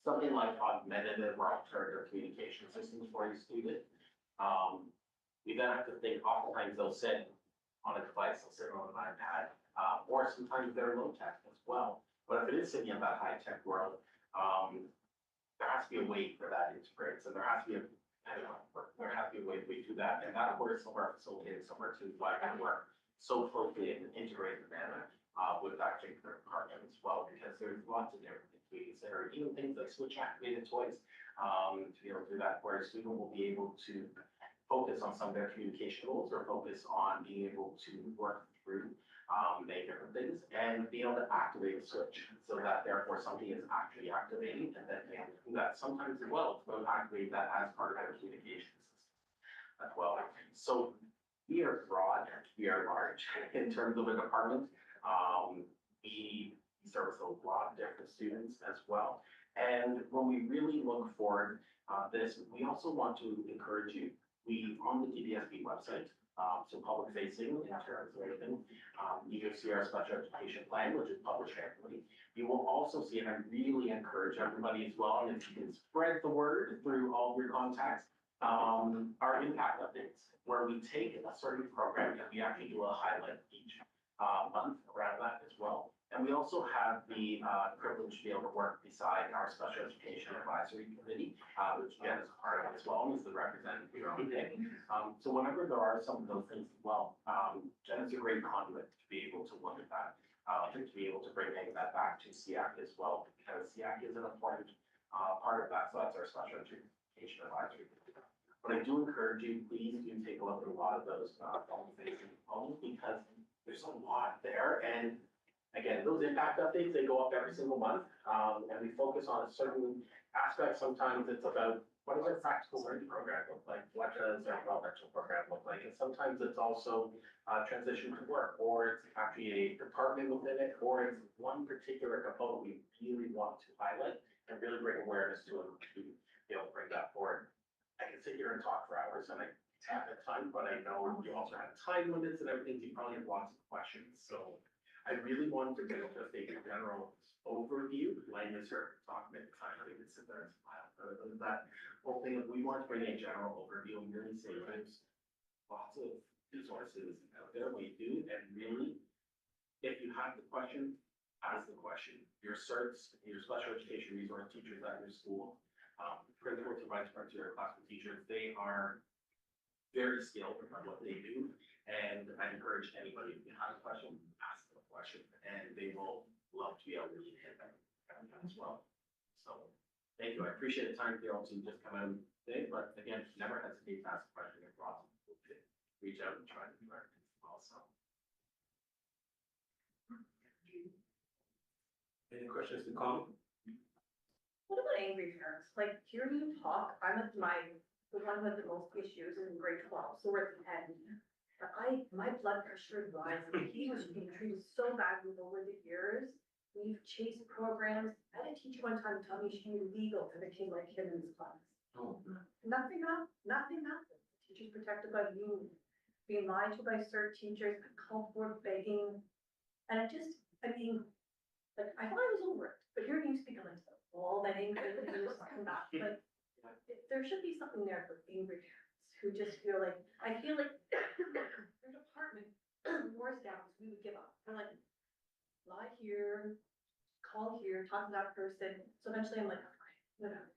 something like augmentative or alternative communication systems for your student, we then have to think, oftentimes they'll sit on a device, they'll sit on an iPad, or sometimes they're low tech as well. But if it is sitting in that high tech world, there has to be a way for that integrates, and there has to be a way to do that. And that's where some of our facilitators, some of our teams like to work so closely in an integrated manner with that particular department as well, because there's lots of different things we consider, even things like switch activated toys, to be able to do that, where a student will be able to focus on some of their communication goals, or focus on being able to work through many different things and be able to activate a switch, so that therefore something is actually activating, and then they do that sometimes as well, to activate that as part of their communication system as well. So we are broad, we are large in terms of a department. We service a lot of different students as well. And when we really look forward this, we also want to encourage you. We, on the DDSB website, so public facing in terms of everything, you can see our special education plan, which is published annually. You will also see, and I really encourage everybody as well, and if you can spread the word through all of your contacts, our impact updates, where we take a certain program and we actually do a highlight of each month around that as well. And we also have the privilege to be able to work beside our special education advisory committee, which Jen is a part of as well, and is the representative here on the day. So whenever there are some of those things as well, Jen is a great conduit to be able to look at that, and to be able to bring that back to SEAC as well, because SEAC is an important part of that. So that's our special education advisory. But I do encourage you, please do take a look at a lot of those things, only because there's a lot there. And again, those impact updates, they go up every single month, and we focus on a certain aspect. Sometimes it's about what does our practical learning program look like? What does our developmental program look like? And sometimes it's also transition to work, or it's actually a department within it, or it's one particular component we really want to highlight and really bring awareness to it to be able to bring that forward. I can sit here and talk for hours, and I have the time, but I know you also have time limits and everything. You probably have lots of questions, so I really wanted to give just a general overview. Lang is here talking at the time, I can sit there and smile. Other than that, whole thing, we want to bring a general overview and really say there's lots of resources out there. We do, and really, if you have the question, ask the question. Your certs, your special education resource teachers at your school, principals and vice principals, classroom teachers, they are very skilled at what they do. And I encourage anybody, if you have a question, ask them a question, and they will love to be able to hit that as well. So, thank you. I appreciate the time for you all to just come out today, but again, never hesitate to ask a question if possible. Reach out and try to do our things also. Any questions to come? What about angry parents? Like, hearing you talk, I'm at the one with the most issues in grade 12, so we're at the end. But my blood pressure is rising. He was being treated so badly over the years. We've chased programs. I had a teacher one time tell me she was illegal to have a kid like him in his class. Oh. Nothing happened. The teacher's protected by you, being lied to by cert teachers, called for begging. And I mean, like, I thought I was over it, but hearing you speak, I'm like, all that anger just come back. But there should be something there for angry parents who just feel like, I feel like their department wars down, so we would give up. I'm like, lie here, call here, talk to that person. So eventually I'm like, okay, whatever.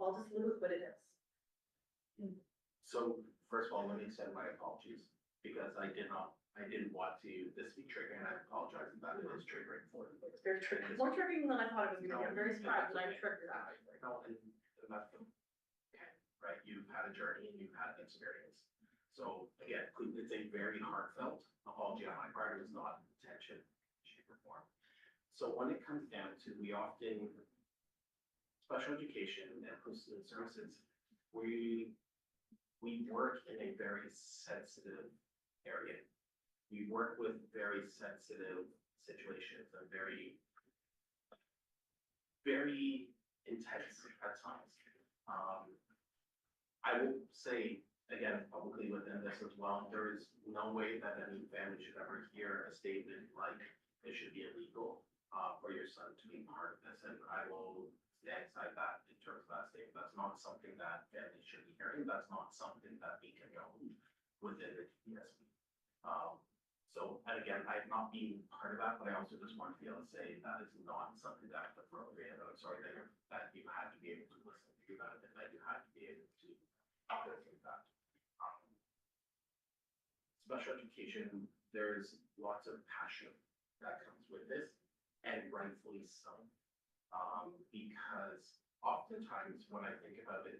I'll just live with what it is. So first of all, let me extend my apologies, because I didn't want this to be triggering. I apologize if that is triggering for you. It's very triggering. More triggering than I thought it was gonna be. I'm very surprised that I'm triggered. No, and that's okay, right? You've had a journey and you've had an experience. So again, it's a very heartfelt apology on my part. It was not intention, shape or form. So when it comes down to, we often, special education and post-student services, we work in a very sensitive area. We work with very sensitive situations and very, very intense at times. I will say, again, publicly within this as well, there is no way that any family should ever hear a statement like it should be illegal for your son to be part of this. And I will stand beside that in terms of that statement. That's not something that families should be hearing. That's not something that we condone within the DDSB. So, and again, I'm not being part of that, but I also just want to be able to say that is not something that's appropriate. I'm sorry that you had to be able to listen to that, and that you had to be able to listen to that. Special education, there's lots of passion that comes with this, and rightfully so. Because oftentimes when I think about it,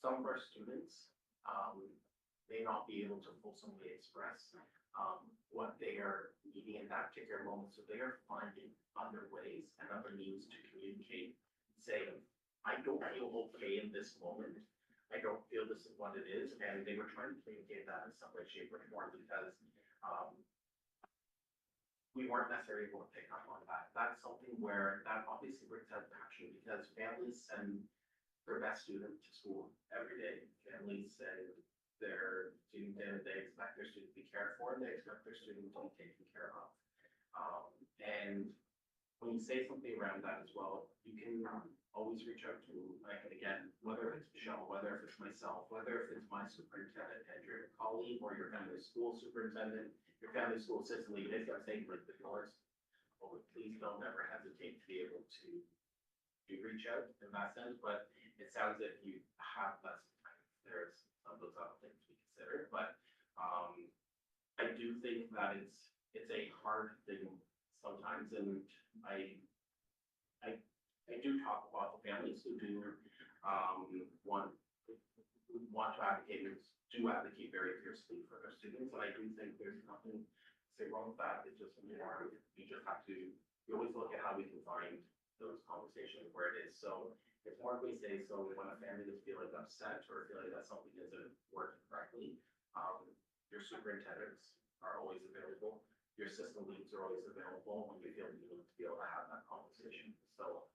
some of our students may not be able to fulsomely express what they are needing in that particular moment. So they are finding other ways and other means to communicate, saying, I don't feel okay in this moment. I don't feel this is what it is. And they were trying to communicate that in some way, shape, or form, because we weren't necessarily able to pick up on that. That's something where that obviously brings out passion, because families send their best student to school every day. Families send their student in, they expect their student to be cared for, and they expect their student to be taken care of. And when you say something around that as well, you can always reach out to, like, again, whether it's Michelle, whether if it's myself, whether if it's my superintendent and your colleague or your family school superintendent, your family school system lead, if I'm saying like the doors, please don't ever hesitate to be able to reach out in that sense, but it sounds like you have less time. There's some of those other things we consider, but I do think that it's a hard thing sometimes, and I do talk about the families who do want to advocate, do advocate very fiercely for their students, and I do think there's nothing to say wrong with that. It's just more, you just have to, we always look at how we can find those conversations where it is. So it's more we say, so when a family is feeling upset or feeling that something isn't working correctly, your superintendents are always available. Your system leads are always available when you feel you need to be able to have that conversation. So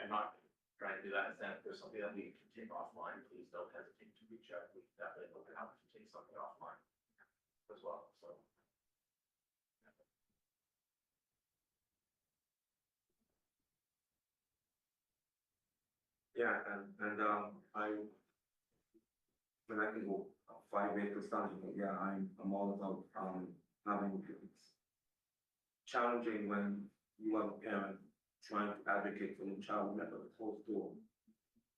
I'm not trying to do that. If there's something that we can take offline, please don't hesitate to reach out. We can definitely look at how we can take something offline as well. So. Yeah, and when I can go 5 ways to start, yeah, I'm all about having it's challenging when you are a parent trying to advocate for your child at the closed door.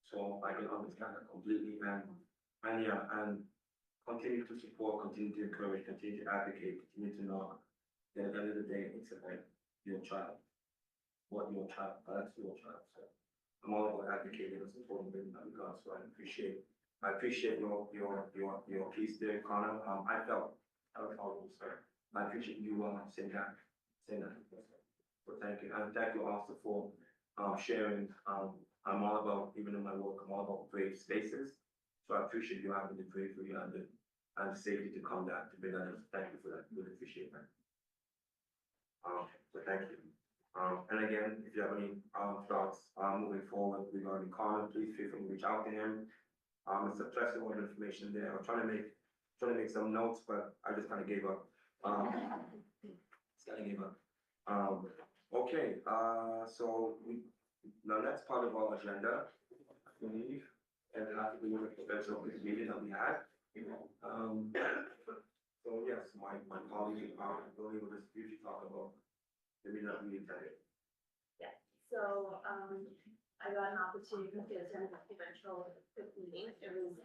So I can understand that completely, and yeah, and continue to support, continue to encourage, continue to advocate, continue to know that at the end of the day, it's about your child. What your child, that's your child. So I'm all about advocating and supporting them in that regard. So I appreciate your piece there, Connor. I felt sir. I appreciate you saying that. So thank you, and thank you also for sharing. I'm all about, even in my work, I'm all about brave spaces. So I appreciate you having the bravery and the safety to come down to bring that up. Thank you for that. Really appreciate that. So thank you. And again, if you have any thoughts moving forward regarding Connor, please feel free to reach out to him. It's a plethora of information there. I was trying to make some notes, but I just kind of gave up. Okay, so now that's part of our agenda, I believe, and then after we look at the special meeting that we had. So yes, my colleague, I believe will just usually talk about the meeting that we attended. Yeah, so, I got an opportunity to attend the eventual meeting. It was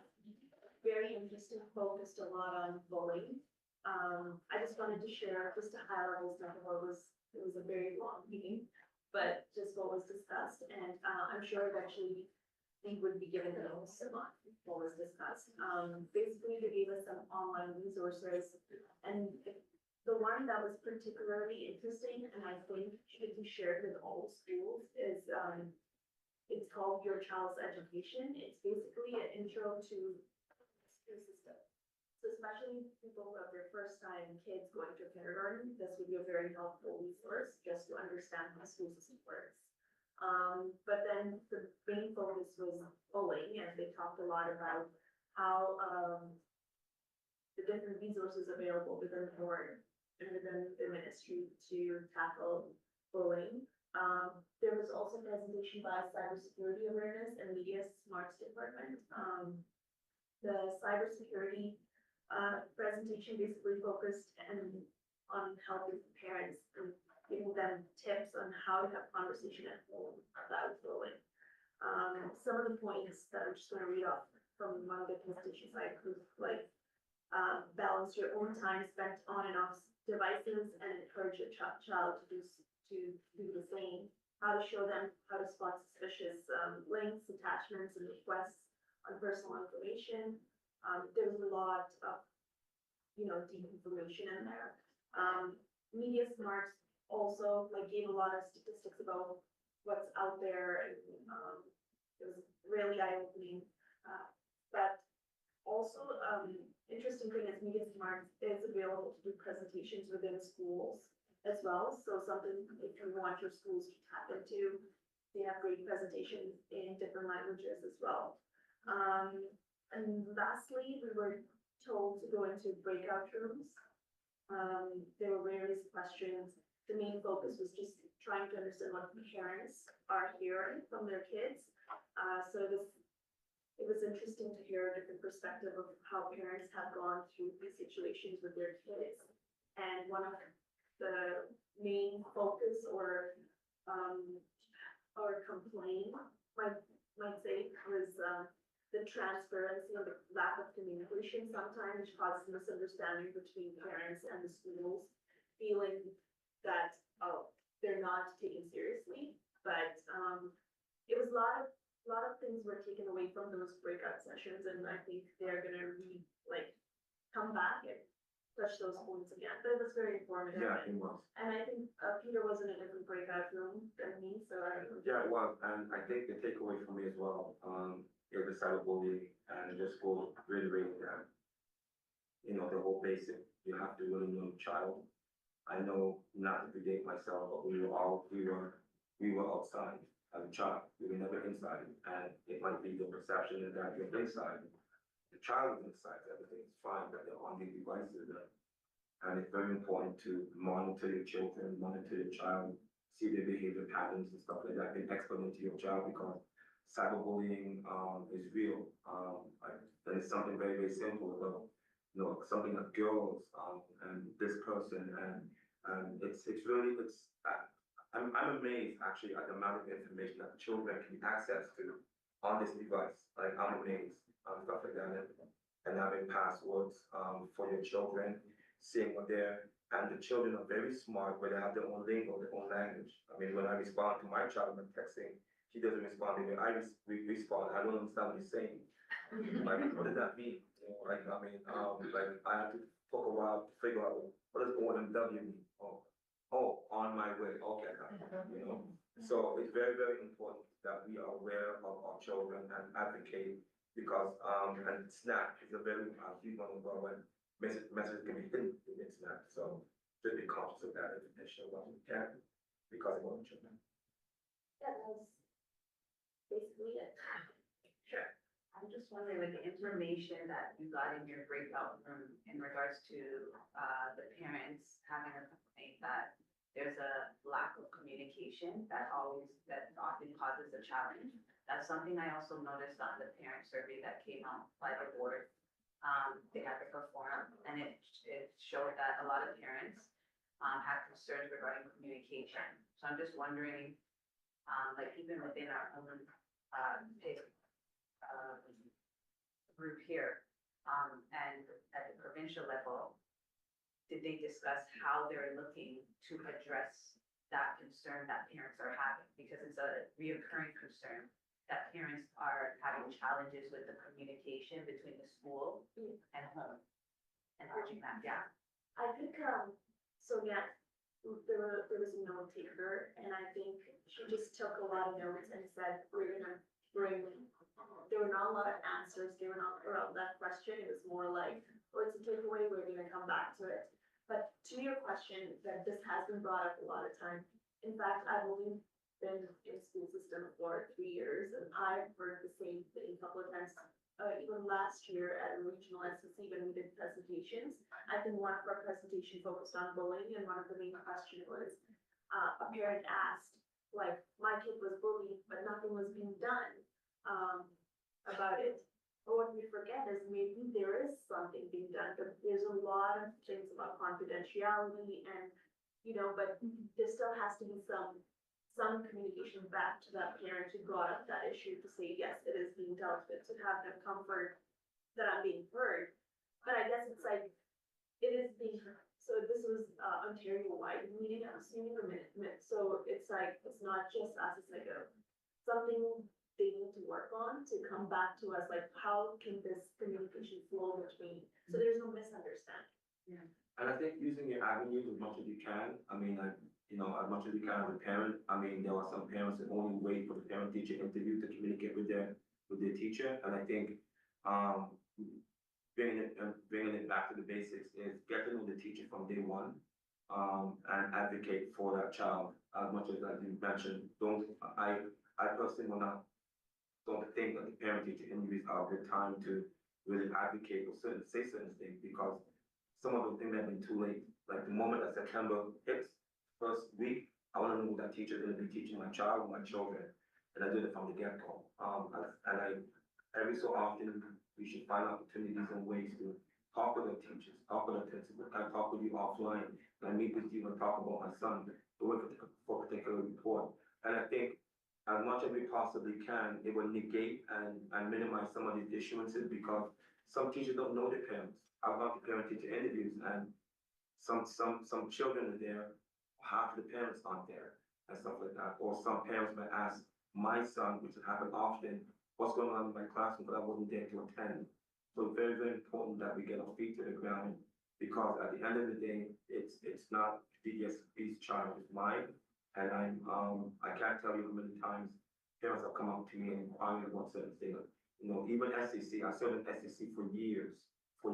very interesting, focused a lot on bullying. I just wanted to share just a high level stuff of what it was a very long meeting, but just what was discussed, and, I'm sure eventually they would be given notes on what was discussed. Basically, they gave us some online resources, and the one that was particularly interesting, and I think should be shared with all schools, is, it's called Your Child's Education. It's basically an intro to the school system. So especially people who have their first time kids going to kindergarten, this would be a very helpful resource just to understand how the school system works. But then the main focus was bullying, and they talked a lot about how the different resources available within the board and within the ministry to tackle bullying. There was also a presentation by Cybersecurity Awareness and Media Smarts Department. The cybersecurity presentation basically focused on helping parents and giving them tips on how to have conversation at home about bullying. Some of the points that I'm just going to read off from one of the presentation slides was like balance your own time spent on and off devices and encourage your child to do the same. How to show them how to spot suspicious links, attachments, and requests on personal information. There's a lot of, deep information in there. Media Smarts also gave a lot of statistics about what's out there, and it was really eye-opening. But also, interesting thing is Media Smarts is available to do presentations within schools as well. So something if you want your schools to tap into, they have great presentations in different languages as well. And lastly, we were told to go into breakout rooms. There were various questions. The main focus was just trying to understand what the parents are hearing from their kids. So it was interesting to hear a different perspective of how parents have gone through these situations with their kids. And one of the main focus or complaint, might say, was the transparency and the lack of communication sometimes, which causes misunderstanding between parents and the schools, feeling that, oh, they're not taken seriously. But it was a lot of things were taken away from those breakout sessions, and I think they're gonna come back and touch those points again. But it was very informative. Yeah, it was. And I think Peter was in a different breakout room than me, so I don't know. Yeah, it was, and I think the takeaway for me as well, is the cyberbullying and just go reiterating that, the whole basic, you have to really know the child. I know not to predate myself, but we were outside as a child, we were never inside, and it might be the perception that you're inside. The child is inside, everything's fine, but they're on these devices, and it's very important to monitor your children, monitor your child, see their behavior patterns and stuff like that, and explain it to your child, because cyberbullying is real. And it's something very, very simple, though. Something that girls and this person, and it's really, I'm amazed actually at the amount of information that children can access to on this device. Like, I'm amazed stuff like that, and having passwords for your children, seeing what and the children are very smart, where they have their own lingo, their own language. I mean, when I respond to my child when texting, she doesn't respond to me. I respond. I don't understand what he's saying. Like, what does that mean? I have to talk a while to figure out what does OMW mean. Oh, on my way. Okay, I got it. So it's very, very important that we are aware of our children and advocate, because and Snap is a very huge one as well, when messages can be hidden in Snap. So just be conscious of that information when we can, because of our children. Yeah, that was basically it. Sure. I'm just wondering, with the information that you got in your breakout room in regards to the parents having a complaint that there's a lack of communication that often causes a challenge. That's something I also noticed on the parent survey that came out by the board. They had to perform, and it showed that a lot of parents have concerns regarding communication. So I'm just wondering, even within our own PIC group here, and at the provincial level, did they discuss how they're looking to address that concern that parents are having? Because it's a reoccurring concern that parents are having challenges with the communication between the school and home, and bridging that gap. I think, so yeah, there was a note taker, and I think she just took a lot of notes and said, we're gonna bring, there were not a lot of answers given around that question. It was more like, oh, it's a takeaway, we're gonna come back to it. But to your question, that this has been brought up a lot of time. In fact, I've only been in school system for 3 years, and I've heard the same thing a couple of times. Even last year at a regional SSC, when we did presentations, I think one of our presentations focused on bullying, and one of the main questions was, a parent asked, like, my kid was bullied, but nothing was being done about it. But what we forget is maybe there is something being done, but there's a lot of things about confidentiality and, but there still has to be some communication back to that parent who brought up that issue to say, yes, it is being dealt with, to have them comfort that I'm being heard. But I guess it's like, it is being, so this was Ontario-wide meeting, I'm assuming a minute. So it's like, it's not just us, it's like something they need to work on to come back to us, like, how can this communication flow between, so there's no misunderstanding. Yeah. And I think using your avenues as much as you can. I mean, as much as you can as a parent. I mean, there are some parents that only wait for the parent-teacher interview to communicate with their teacher. And I think bringing it back to the basics is get to know the teacher from day one, and advocate for that child as much as you mentioned. I personally don't think that the parent-teacher interviews are a good time to really advocate or say certain things, because some of them think they've been too late. Like, the moment that September hits, first week, I wanna know that teacher is gonna be teaching my child or my children, and I did it from the get-go. Every so often, we should find opportunities and ways to talk with our teachers, talk with our principal, and talk with you offline, and meet with you and talk about my son, the work for a particular report. And I think as much as we possibly can, it will negate and minimize some of these issuances because some teachers don't know their parents. I've gone to parent-teacher interviews and some children are there, half the parents aren't there and stuff like that. Or some parents might ask my son, which has happened often, what's going on in my classroom, but I wasn't there to attend. So it's very, very important that we get our feet to the ground because at the end of the day, it's not DDSB's child, it's mine. And I can't tell you how many times parents have come up to me and inquiring about certain things. You know, even SEC, I served in SEC for years. For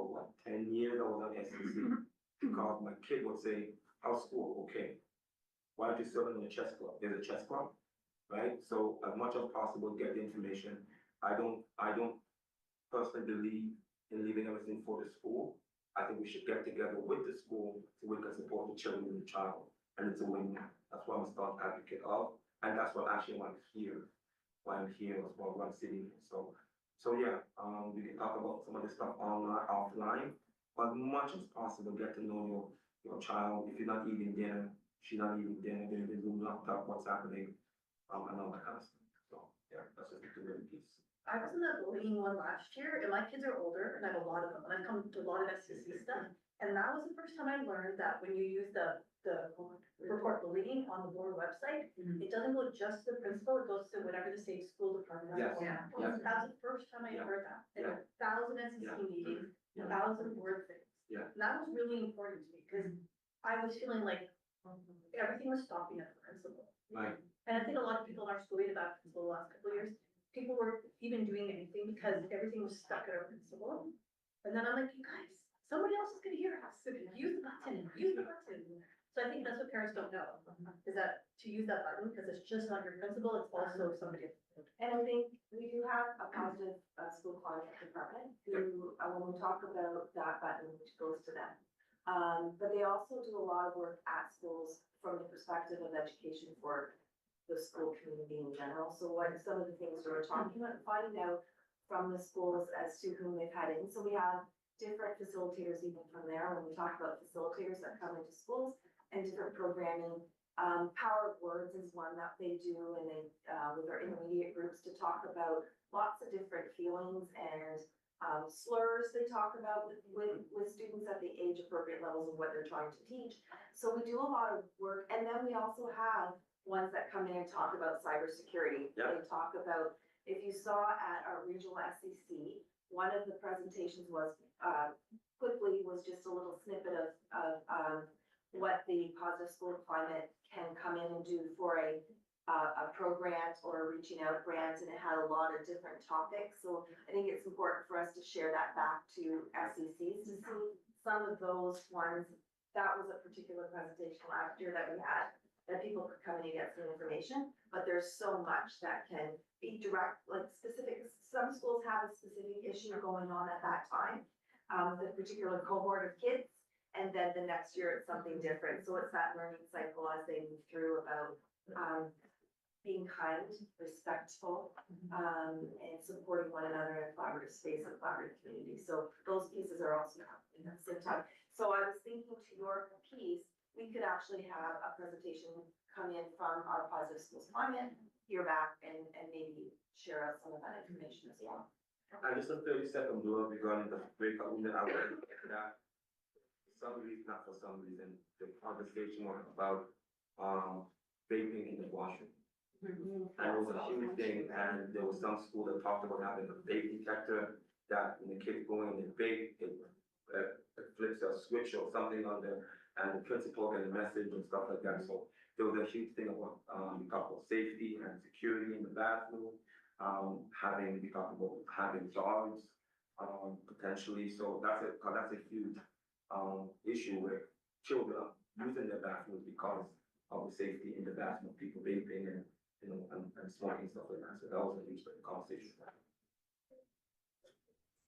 what, 10 years I was on SEC. Because my kid would say, how's school? Okay. Why aren't you serving in a chess club? There's a chess club, right? So as much as possible, get the information. I don't personally believe in leaving everything for the school. I think we should get together with the school so we can support the children and the child. And it's a win-win. That's what I'm a staunch advocate of. And that's what actually why I'm here as well, why I'm sitting here. So yeah, we can talk about some of this stuff online, offline, but as much as possible, get to know your child. If you're not eating dinner, she's not eating dinner, there's a Zoom laptop, what's happening, and all that kind of stuff. So yeah, that's just a good piece. I was in the bullying one last year, and my kids are older, and I have a lot of them, and I come to a lot of SEC stuff. And that was the first time I learned that when you use the report bullying on the board website, it doesn't go just to the principal, it goes to whatever the state school department. Yes. Yeah. Yeah. That's the first time I heard that, in 1,000 SEC meetings, Yeah. 1,000 board things. Yeah. And that was really important to me, because I was feeling like everything was stopping at the principal. Right. And I think a lot of people in our school, we had about principal the last couple of years, people were even doing anything because everything was stuck at our principal. And then I'm like, you guys, somebody else is gonna hear us, so use the button, use the button. So I think that's what parents don't know, is that to use that button, because it's just not your principal, it's also somebody else. And I think we do have a positive school climate department who, when we talk about that button, which goes to them. But they also do a lot of work at schools from the perspective of education for the school community in general. So what some of the things we were talking about, finding out from the schools as to whom they've had in. So we have different facilitators even from there, when we talk about facilitators that come into schools and different programming. Power of Words is one that they do, and they, with our intermediate groups, to talk about lots of different feelings and slurs they talk about with students at the age appropriate levels of what they're trying to teach. So we do a lot of work, and then we also have ones that come in and talk about cybersecurity. Yeah. They talk about, if you saw at our regional SEC, one of the presentations was, quickly was just a little snippet of what the positive school climate can come in and do for a pro grant or a reaching out grant, and it had a lot of different topics. So I think it's important for us to share that back to SECs to see some of those ones. That was a particular presentation last year that we had, that people could come in and get some information, but there's so much that can be direct, like specific. Some schools have a specific issue going on at that time, the particular cohort of kids, and then the next year it's something different. So it's that learning cycle as they move through about being kind, respectful, and supporting one another in a collaborative space and collaborative community. So those pieces are also happening at the same time. So I was thinking, to your piece, we could actually have a presentation come in from our positive schools climate, hear back, and maybe share out some of that information as well. And just a 30-second blow up regarding the breakout room that I went to that. For some reason, not for some reason, the conversation was about vaping in the washroom. And it was a huge thing, and there was some school that talked about having a vape detector that when the kids go in and vape, it flips a switch or something on there, and the principal get a message and stuff like that. So there was a huge thing about, we talked about safety and security in the bathroom, we talked about having guards, potentially. So that's a huge issue with children using their bathrooms because of the safety in the bathroom, people vaping and, and smoking, stuff like that. So that was a huge conversation.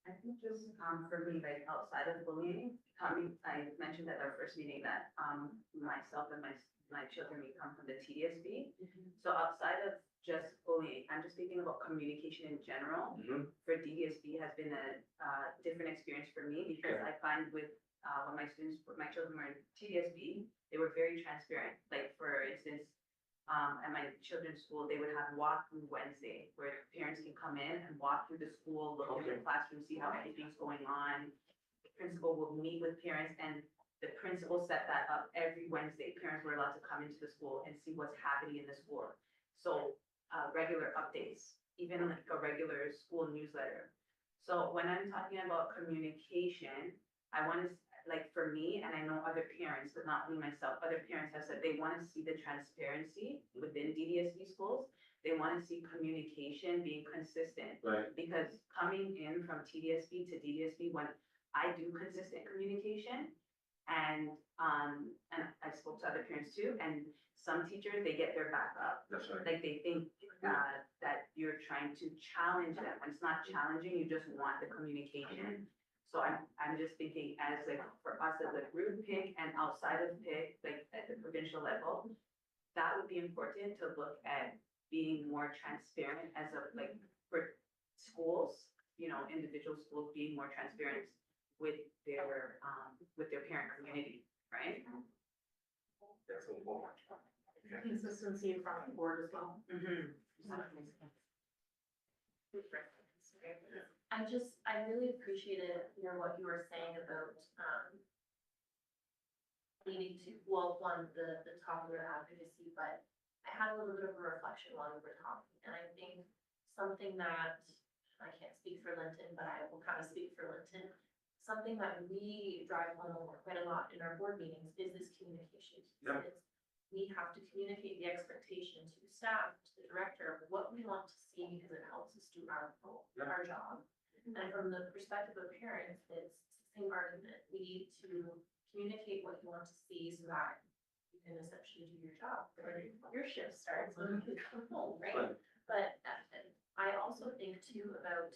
I think just, for me, like outside of bullying, I mentioned at our first meeting that, myself and my children may come from the TDSB. So outside of just bullying, I'm just thinking about communication in general. For DDSB has been a different experience for me because I find with when my children were in TDSB, they were very transparent. Like for instance, at my children's school, they would have walkthrough Wednesday where parents can come in and walk through the school, look in the classroom, see how everything's going on. The principal will meet with parents and the principal set that up every Wednesday. Parents were allowed to come into the school and see what's happening in the school. So regular updates, even like a regular school newsletter. So when I'm talking about communication, I want to, like for me, and I know other parents, but not only myself, other parents have said they want to see the transparency within DDSB schools. They want to see communication being consistent. Right. Because coming in from TDSB to DDSB, when I do consistent communication, and I spoke to other parents too, and some teachers, they get their back up. That's right. Like they think that you're trying to challenge them. When it's not challenging, you just want the communication. So I'm just thinking as like for us as a group PIC and outside of PIC, like at the provincial level, that would be important to look at being more transparent as a like for schools, you know, individual schools being more transparent with their parent community, right? That's important. Consistency from the board as well. I really appreciated, you know, what you were saying about, needing to, well, one, the top of the advocacy, but I had a little bit of a reflection while we were talking, and I think something that, I can't speak for Linton, but I will kind of speak for Linton. Something that we drive home quite a lot in our board meetings is this communication. Yeah. We have to communicate the expectation to staff, to the director, of what we want to see because it helps us do our role, our job. And from the perspective of parents, it's the same argument. We need to communicate what you want to see so that you can essentially do your job. Your shift starts when you come home, right? But I also think too about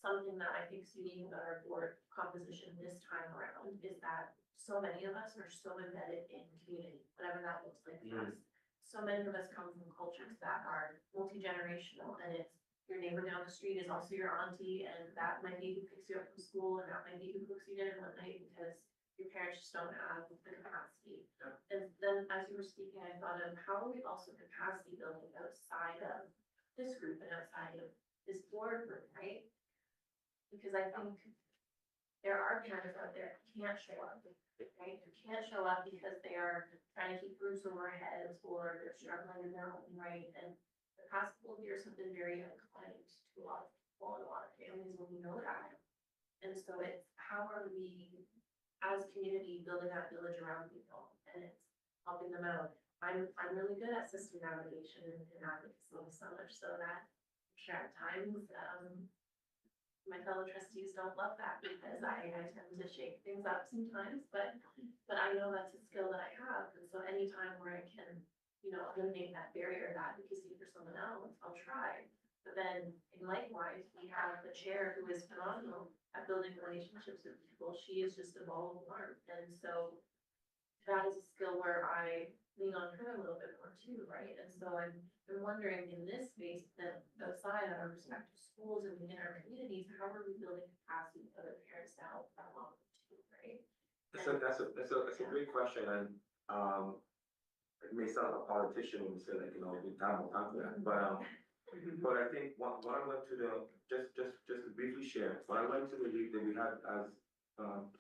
something that I think is unique about our board composition this time around is that so many of us are so embedded in community, whatever that looks like for us. So many of us come from cultures that are multi-generational, and it's your neighbor down the street is also your auntie, and that might be who picks you up from school, and that might be who cooks you dinner one night because your parents just don't have the capacity. And then as you were speaking, I thought of how are we also capacity building outside of this group and outside of this board group, right? Because I think there are parents out there who can't show up, right? Who can't show up because they are trying to keep roofs over their heads or they're struggling in their own right. And the past couple of years have been very unkind to a lot of people and a lot of families when we know that. And so it's how are we as a community building that village around people and it's helping them out. I'm really good at system navigation and advocacy so much so that I'm sure at times my fellow trustees don't love that because I tend to shake things up sometimes, but I know that's a skill that I have. And so anytime where I can, you know, eliminate that barrier of advocacy for someone else, I'll try. But then likewise, we have the chair who is phenomenal at building relationships with people. She is just a ball of yarn. And so that is a skill where I lean on her a little bit more too, right? And so I'm wondering in this space that outside of our respective schools and within our communities, how are we building capacity for other parents to help that along too, right? That's a great question, and it may sound like a politician when we say like, you know, we time for that, but I think when I went to the, just to briefly share, when I went to the week that we had, as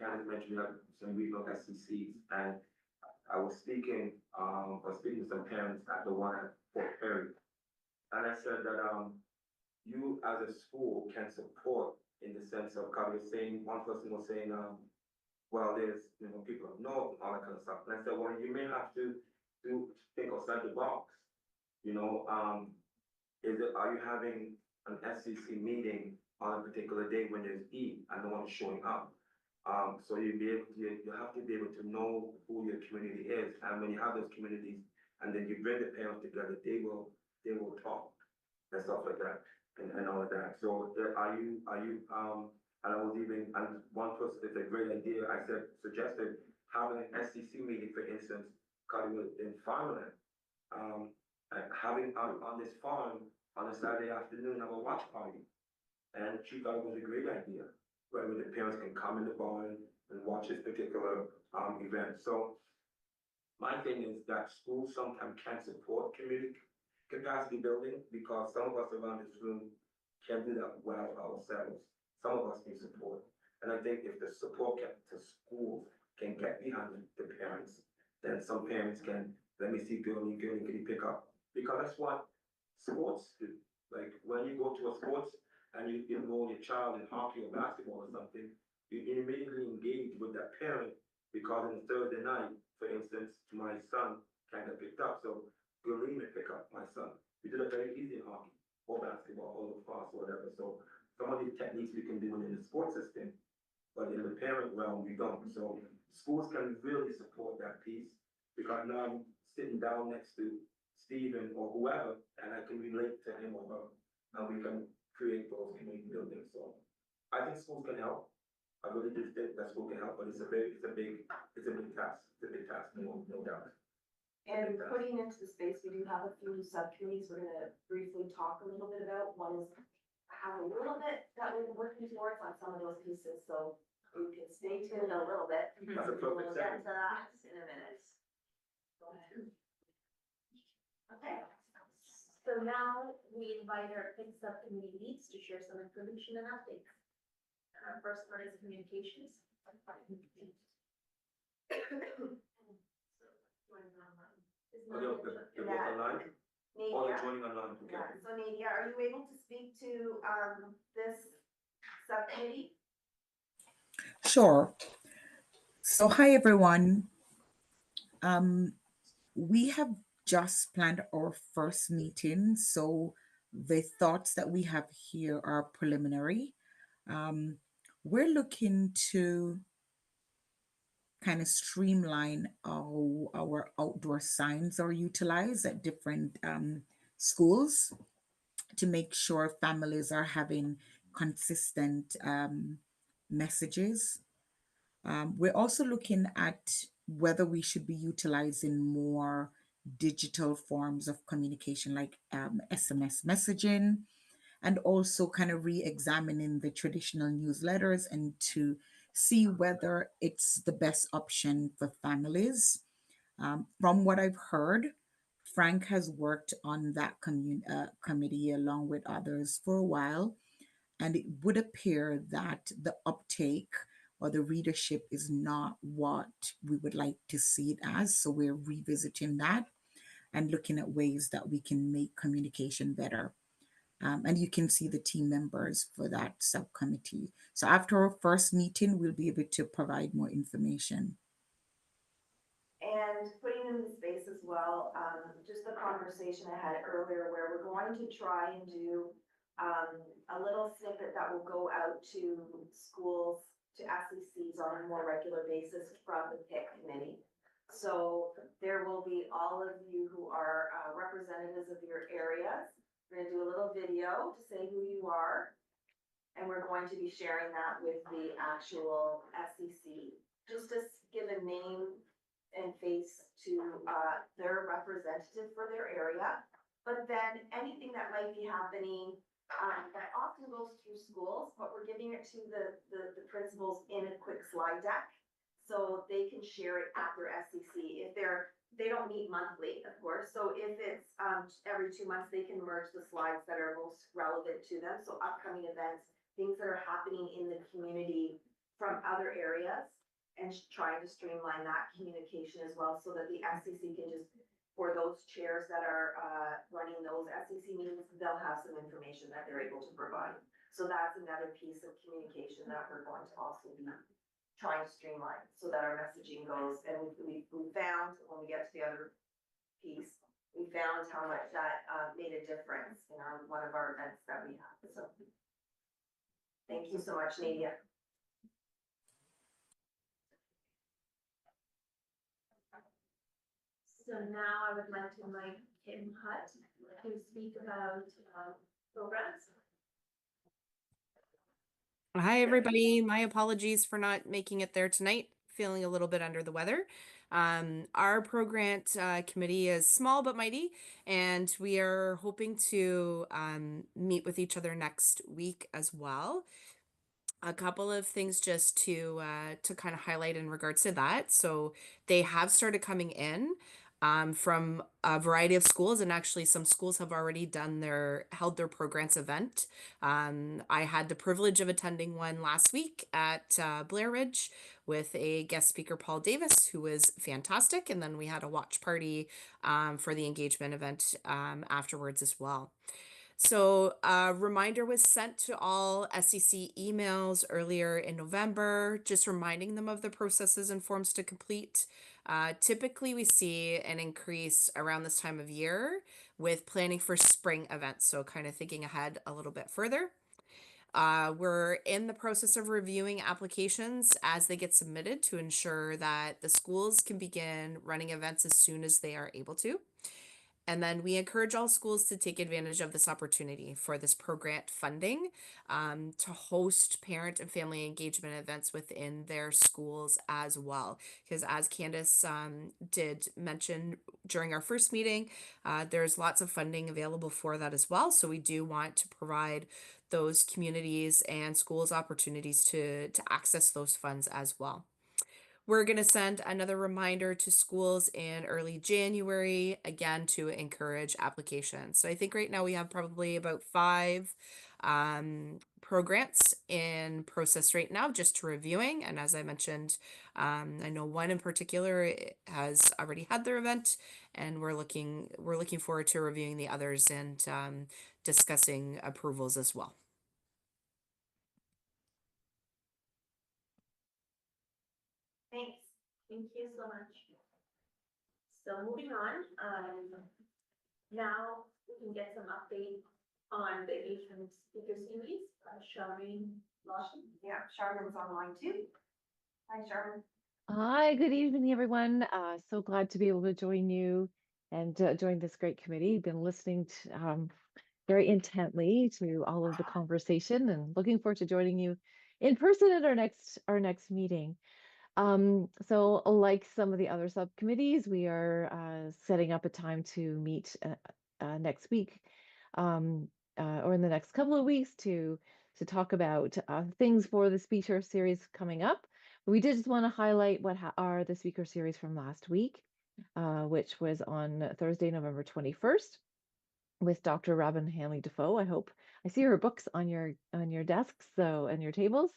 Candace mentioned, we had some regional SCCs, and I was speaking to some parents at the one at Fort Perry, and I said that you as a school can support in the sense of, kind of saying, one person was saying, well, there's, you know, people up north and all that kind of stuff, and I said, well, you may have to think outside the box, you know, are you having an SCC meeting on a particular day when there's Eid and no one is showing up? So you have to be able to know who your community is, and when you have those communities, and then you bring the parents together, they will talk and stuff like that, and all of that. So are you and I was even, and one person, it's a great idea, suggested having an SCC meeting, for instance, because it was in farmland. And having on this farm, on a Saturday afternoon, have a watch party. And she thought it was a great idea, where the parents can come in the barn and watch this particular, event. So my thing is that schools sometimes can't support community capacity building because some of us around this room can't do that well ourselves. Some of us need support. And I think if the support to schools can get behind the parents, then some parents can, let me see, girlie, can you pick up? Because that's what sports do. Like when you go to a sports and you enroll your child in hockey or basketball or something, you immediately engage with that parent because on Thursday night, for instance, my son kind of picked up. So girlie may pick up my son. We did it very easy in hockey or basketball or lacrosse or whatever. So some of these techniques we can do in the sports system, but in the parent realm, we don't. So schools can really support that piece because now I'm sitting down next to Stephen or whoever, and I can relate to him or her, and we can create those community buildings. So I think schools can help. I really do think that school can help, but it's a big task. It's a big task, no doubt. And putting into the space, we do have a few subcommittees we're gonna briefly talk a little bit about. One is have a little bit that we're working towards on some of those pieces, so you can stay tuned a little bit. That's a perfect We'll get segue. to that in a minute. Go ahead. Okay. So now we invite our PIC subcommittee leads to share some information and updates. Our first part is communications. Oh, you're both Yeah. online? Or you're Nadia, joining online? Okay. yeah, so Nadia, are you able to speak to, this subcommittee? Sure. So hi, everyone. We have just planned our first meeting, so the thoughts that we have here are preliminary. We're looking to kind of streamline how our outdoor signs are utilized at different schools to make sure families are having consistent messages. We're also looking at whether we should be utilizing more digital forms of communication like SMS messaging, and also kind of re-examining the traditional newsletters and to see whether it's the best option for families. From what I've heard, Frank has worked on that committee along with others for a while, and it would appear that the uptake or the readership is not what we would like to see it as. So we're revisiting that and looking at ways that we can make communication better. And you can see the team members for that subcommittee. So after our first meeting, we'll be able to provide more information. And putting in the space as well, just the conversation I had earlier where we're going to try and do a little snippet that will go out to schools, to SECs on a more regular basis from the PIC committee. So there will be all of you who are representatives of your areas. We're gonna do a little video to say who you are. And we're going to be sharing that with the actual SEC, just to give a name and face to their representative for their area. But then anything that might be happening that often goes through schools, but we're giving it to the principals in a quick slide deck. So they can share it at their SEC. If they don't meet monthly, of course. So if it's every 2 months, they can merge the slides that are most relevant to them. So upcoming events, things that are happening in the community from other areas, and trying to streamline that communication as well, so that the SEC can just, for those chairs that are running those SEC meetings, they'll have some information that they're able to provide. So that's another piece of communication that we're going to also be trying to streamline, so that our messaging goes, and we found, when we get to the other piece, we found how much that made a difference in one of our events that we had, so. Thank you so much, Nadia. So now I would like to invite Kim Hutt to speak about programs. Hi, everybody. My apologies for not making it there tonight. Feeling a little bit under the weather. Our program committee is small but mighty, and we are hoping to meet with each other next week as well. A couple of things just to kind of highlight in regards to that. So they have started coming in from a variety of schools, and actually some schools have already held their progrants event. I had the privilege of attending one last week at Blair Ridge with a guest speaker, Paul Davis, who was fantastic, and then we had a watch party for the engagement event afterwards as well. So a reminder was sent to all SEC emails earlier in November, just reminding them of the processes and forms to complete. Typically, we see an increase around this time of year with planning for spring events, so kind of thinking ahead a little bit further. We're in the process of reviewing applications as they get submitted to ensure that the schools can begin running events as soon as they are able to. And then we encourage all schools to take advantage of this opportunity for this pro-grant funding to host parent and family engagement events within their schools as well. Because as Candace did mention during our first meeting, there's lots of funding available for that as well. So we do want to provide those communities and schools opportunities to access those funds as well. We're going to send another reminder to schools in early January, again, to encourage applications. So I think right now we have probably about 5 pro-grants in process right now, just to reviewing. And as I mentioned, I know one in particular has already had their event, and we're looking forward to reviewing the others and discussing approvals as well. Thanks. Thank you so much. So moving on, now we can get some update on the engagement speaker series by Charmaine Lawson. Yeah, Charmin's online too. Hi, Charmin. Hi, good evening, everyone. So glad to be able to join you and join this great committee. Been listening to, very intently to all of the conversation and looking forward to joining you in person at our next meeting. So like some of the other subcommittees, we are setting up a time to meet next week or in the next couple of weeks to talk about things for the speaker series coming up. We did just want to highlight what are the speaker series from last week, which was on Thursday, November 21st with Dr. Robin Hanley Defoe. I hope I see her books on your desks, so and your tables.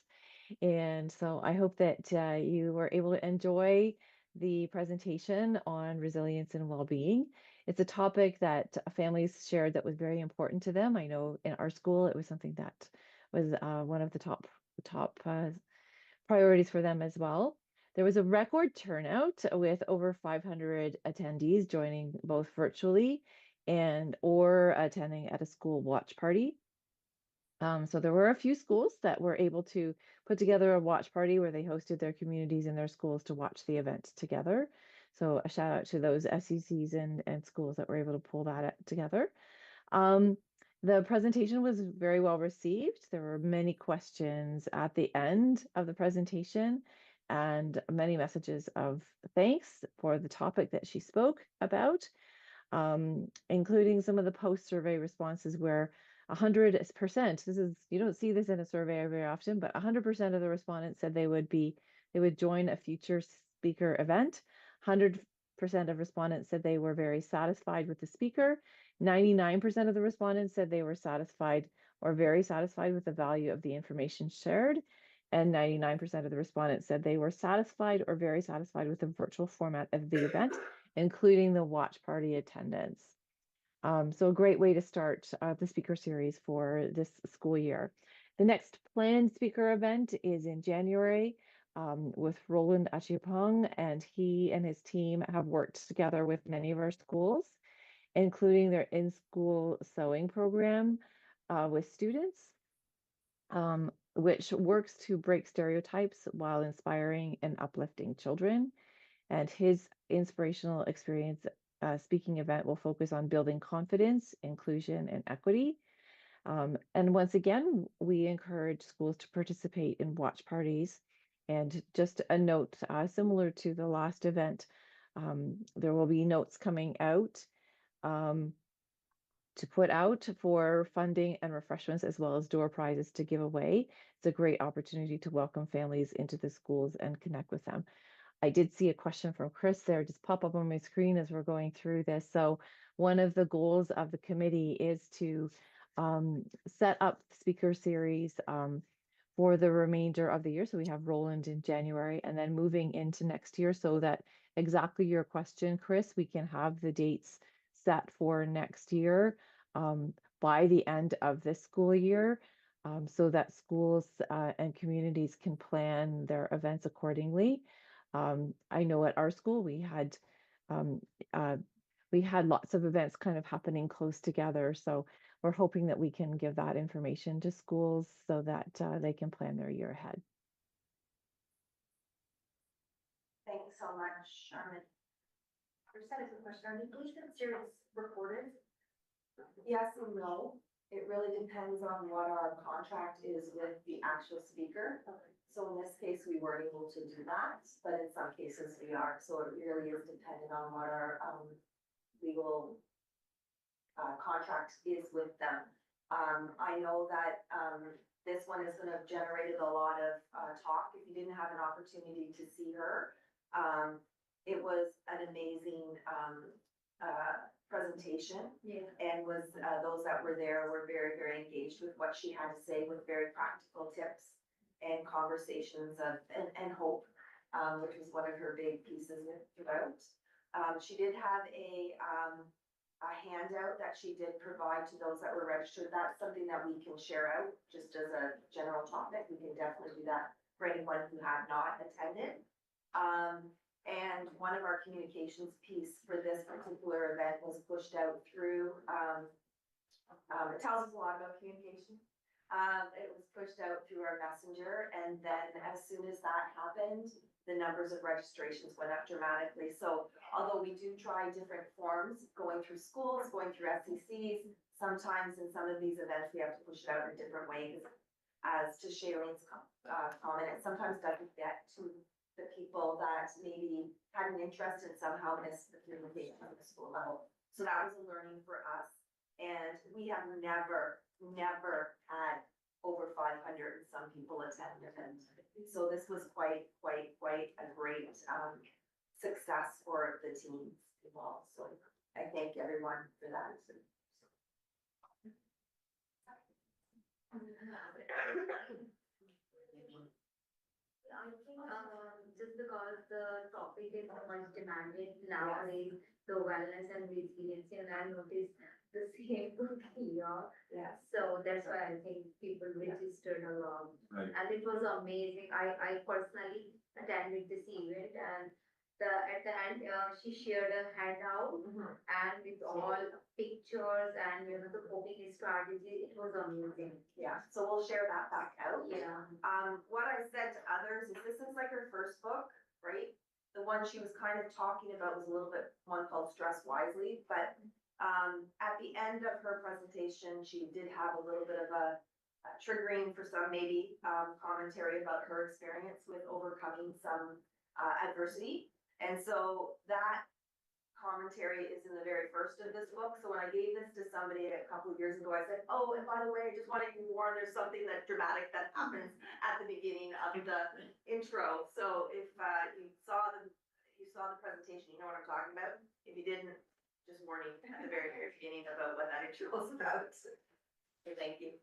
And so I hope that you were able to enjoy the presentation on resilience and well-being. It's a topic that families shared that was very important to them. I know in our school it was something that was one of the top priorities for them as well. There was a record turnout with over 500 attendees joining both virtually and or attending at a school watch party. So there were a few schools that were able to put together a watch party where they hosted their communities and their schools to watch the event together. So a shout out to those SECs and schools that were able to pull that together. The presentation was very well received. There were many questions at the end of the presentation and many messages of thanks for the topic that she spoke about, including some of the post-survey responses where 100%, you don't see this in a survey very often, but 100% of the respondents said they would join a future speaker event. 100% of respondents said they were very satisfied with the speaker. 99% of the respondents said they were satisfied or very satisfied with the value of the information shared. And 99% of the respondents said they were satisfied or very satisfied with the virtual format of the event, including the watch party attendance. So a great way to start the speaker series for this school year. The next planned speaker event is in January with Roland Achipong, and he and his team have worked together with many of our schools, including their in-school sewing program with students, which works to break stereotypes while inspiring and uplifting children. And his inspirational experience speaking event will focus on building confidence, inclusion, and equity. And once again, we encourage schools to participate in watch parties And just a note, similar to the last event, there will be notes coming out to put out for funding and refreshments, as well as door prizes to give away. It's a great opportunity to welcome families into the schools and connect with them. I did see a question from Chris there, just pop up on my screen as we're going through this. So one of the goals of the committee is to set up speaker series for the remainder of the year. So we have Roland in January and then moving into next year, so that exactly your question, Chris, we can have the dates set for next year by the end of this school year, so that schools and communities can plan their events accordingly. I know at our school um, we had lots of events kind of happening close together. So we're hoping that we can give that information to schools so that they can plan their year ahead. Thanks so much, Charmin. There's a question, are the engagement series recorded? Yes and no. It really depends on what our contract is with the actual speaker. So in this case, we weren't able to do that, but in some cases we are. So it really is dependent on what our legal contract is with them. I know that this one is going to have generated a lot of talk. If you didn't have an opportunity to see her, it was an amazing presentation. Yeah. And was those that were there were very, very engaged with what she had to say, with very practical tips and conversations of and hope, which was one of her big pieces throughout. She did have a handout that she did provide to those that were registered. That's something that we can share out just as a general topic. We can definitely do that for anyone who had not attended. And one of our communications piece for this particular event was pushed out through, it tells us a lot about communication. It was pushed out through our messenger, and then as soon as that happened, the numbers of registrations went up dramatically. So although we do try different forms, going through schools, going through SCCs, sometimes in some of these events, we have to push it out in different ways. As to Shailene's comment, it sometimes doesn't get to the people that maybe had an interest and somehow missed the communication at the school level. So that was a learning for us. And we have never had over 500 and some people attend an event. So this was quite a great success for the teams involved. So I thank everyone for that. I think just because the topic is so much demanded nowadays, the wellness and resiliency, and I noticed the same book here. Yes. So that's why I think people registered a lot. Right. And it was amazing. I personally attended this event, and at the end she shared a handout and with all pictures and the coping strategy. It was amazing. Yeah, so we'll share that back out. Yeah. What I said to others is this is like her first book, right? The one she was kind of talking about was a little bit one called Stress Wisely, but at the end of her presentation, she did have a little bit of a triggering for some maybe commentary about her experience with overcoming some adversity. And so that commentary is in the very first of this book. So when I gave this to somebody a couple of years ago, I said, oh, and by the way, I just wanted to warn, there's something that dramatic that happens at the beginning of the intro. So if you saw the presentation, you know what I'm talking about. If you didn't, just warning at the very, very beginning about what that intro was about. So thank you.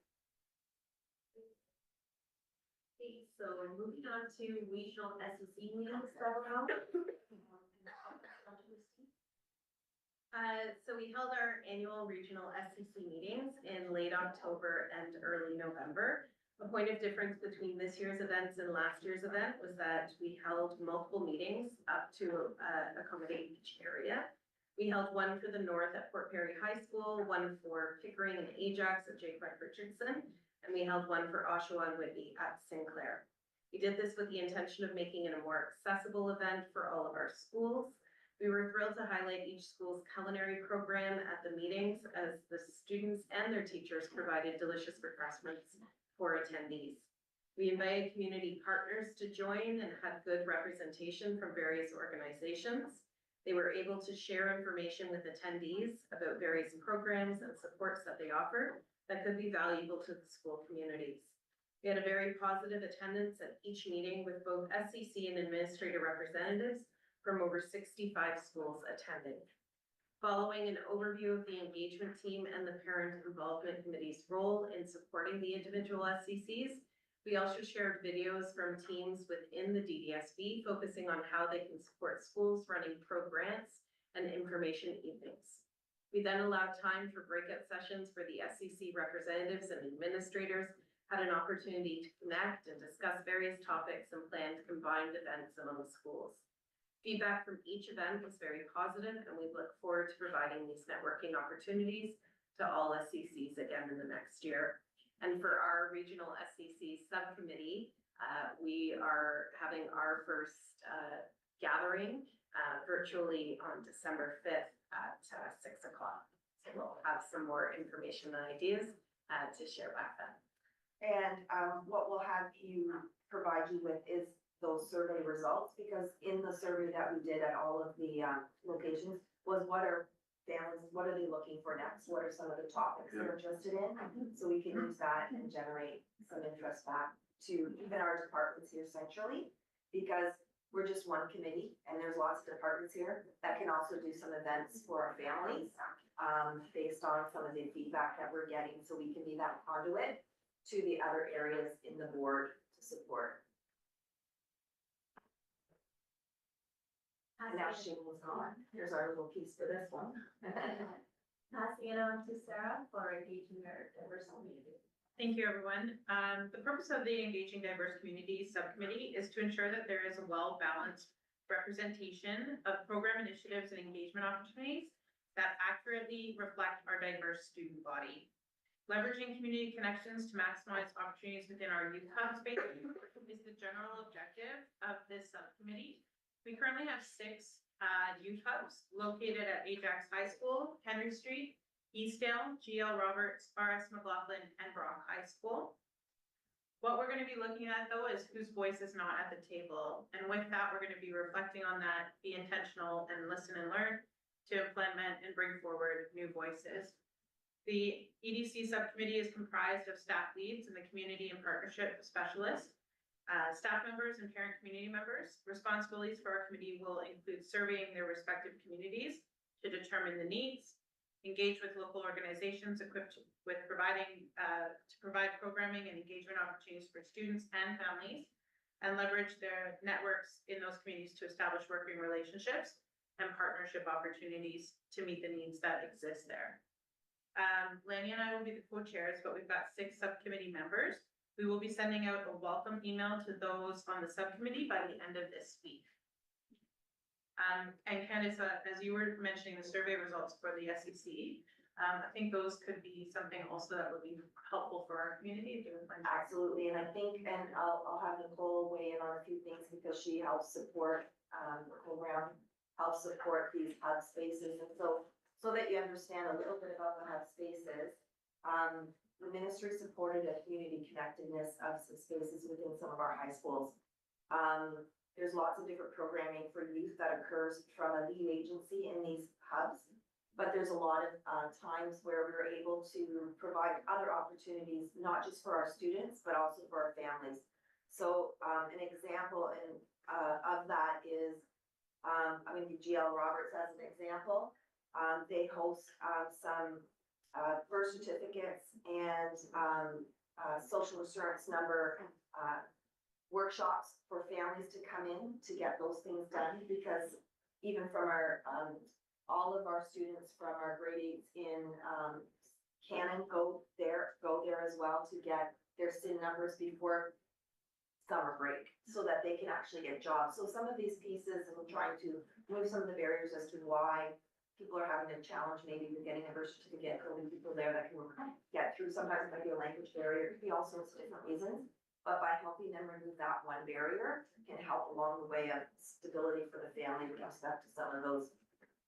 Okay, so moving on to regional SEC meetings that were held. So we held our annual regional SEC meetings in late October and early November. A point of difference between this year's events and last year's event was that we held multiple meetings up to accommodate each area. We held one for the North at Port Perry High School, one for Pickering and Ajax at J. Fred Richardson, and we held one for Oshawa and Whitby at Sinclair. We did this with the intention of making it a more accessible event for all of our schools. We were thrilled to highlight each school's culinary program at the meetings, as the students and their teachers provided delicious refreshments for attendees. We invited community partners to join and had good representation from various organizations. They were able to share information with attendees about various programs and supports that they offer that could be valuable to the school communities. We had a very positive attendance at each meeting with both SCC and administrator representatives from over 65 schools attending. Following an overview of the engagement team and the parent involvement committee's role in supporting the individual SCCs, we also shared videos from teams within the DDSB focusing on how they can support schools running pro-grants and information evenings. We then allowed time for breakout sessions for the SCC representatives and administrators had an opportunity to connect and discuss various topics and planned combined events among the schools. Feedback from each event was very positive, and we look forward to providing these networking opportunities to all SCCs again in the next year. And for our regional SCC subcommittee, we are having our first gathering virtually on December 5th at 6 o'clock. So we'll have some more information and ideas to share back then. And what we'll have provide you with is those survey results, because in the survey that we did at all of the locations was what are they looking for next? What are some of the topics they're interested in? So we can use that and generate some interest back to even our departments here centrally, because we're just one committee and there's lots of departments here that can also do some events for our families based on some of the feedback that we're getting, so we can be that conduit to the other areas in the board to support. And now Shane was gone. Here's our little piece for this one. Passing it on to Sarah for engaging our diverse community. Thank you, everyone. The purpose of the Engaging Diverse Communities Subcommittee is to ensure that there is a well-balanced representation of program initiatives and engagement opportunities that accurately reflect our diverse student body. Leveraging community connections to maximize opportunities within our youth hub space is the general objective of this subcommittee. We currently have 6 youth hubs located at Ajax High School, Henry Street, Eastdale, GL Roberts, RS McLaughlin, and Brock High School. What we're going to be looking at, though, is whose voice is not at the table. And with that, we're going to be reflecting on that, be intentional, and listen and learn to implement and bring forward new voices. The EDC subcommittee is comprised of staff leads and the community and partnership specialists, staff members and parent community members. Responsibilities for our committee will include surveying their respective communities to determine the needs, engage with local organizations equipped with to provide programming and engagement opportunities for students and families, and leverage their networks in those communities to establish working relationships and partnership opportunities to meet the needs that exist there. Lanny and I will be the co-chairs, but we've got 6 subcommittee members. We will be sending out a welcome email to those on the subcommittee by the end of this week. And Candice, as you were mentioning the survey results for the SEC, I think those could be something also that would be helpful for our community. Absolutely, and I think, and I'll have Nicole weigh in on a few things because she helps support Nicole Brown helps support these hub spaces, and so that you understand a little bit about the hub spaces. The ministry supported a community connectedness of some spaces within some of our high schools. There's lots of different programming for youth that occurs from a lead agency in these hubs, but there's a lot of times where we're able to provide other opportunities, not just for our students, but also for our families. So an example of that is, I'm going to use GL Roberts as an example. They host some birth certificates and social assurance number workshops for families to come in to get those things done, because even from our all of our students from our grade 8s in Canon go there as well to get their SIN numbers before summer break so that they can actually get jobs. So some of these pieces and trying to move some of the barriers as to why people are having a challenge maybe with getting a birth certificate, building people there that can get through. Sometimes it might be a language barrier, it could be all sorts of different reasons. But by helping them remove that one barrier can help along the way of stability for the family with respect to some of those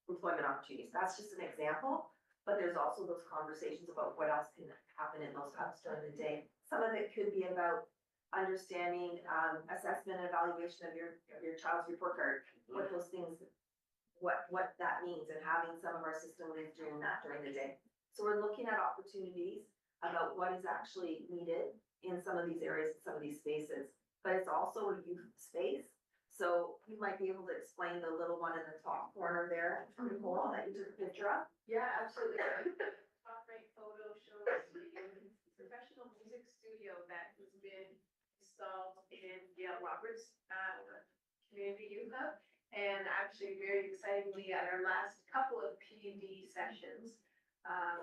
employment opportunities. That's just an example, but there's also those conversations about what else can happen in those hubs during the day. Some of it could be about understanding, assessment, and evaluation of your child's report card, what those things, what that means, and having some of our system leads doing that during the day. So we're looking at opportunities about what is actually needed in some of these areas, some of these spaces, but it's also a youth space. So you might be able to explain the little one in the top corner there, Nicole, that you took a picture of. Yeah, absolutely. Top right photo shows the professional music studio that has been installed in Gail Roberts, Community Youth Hub. And actually very excitingly at our last couple of PD sessions,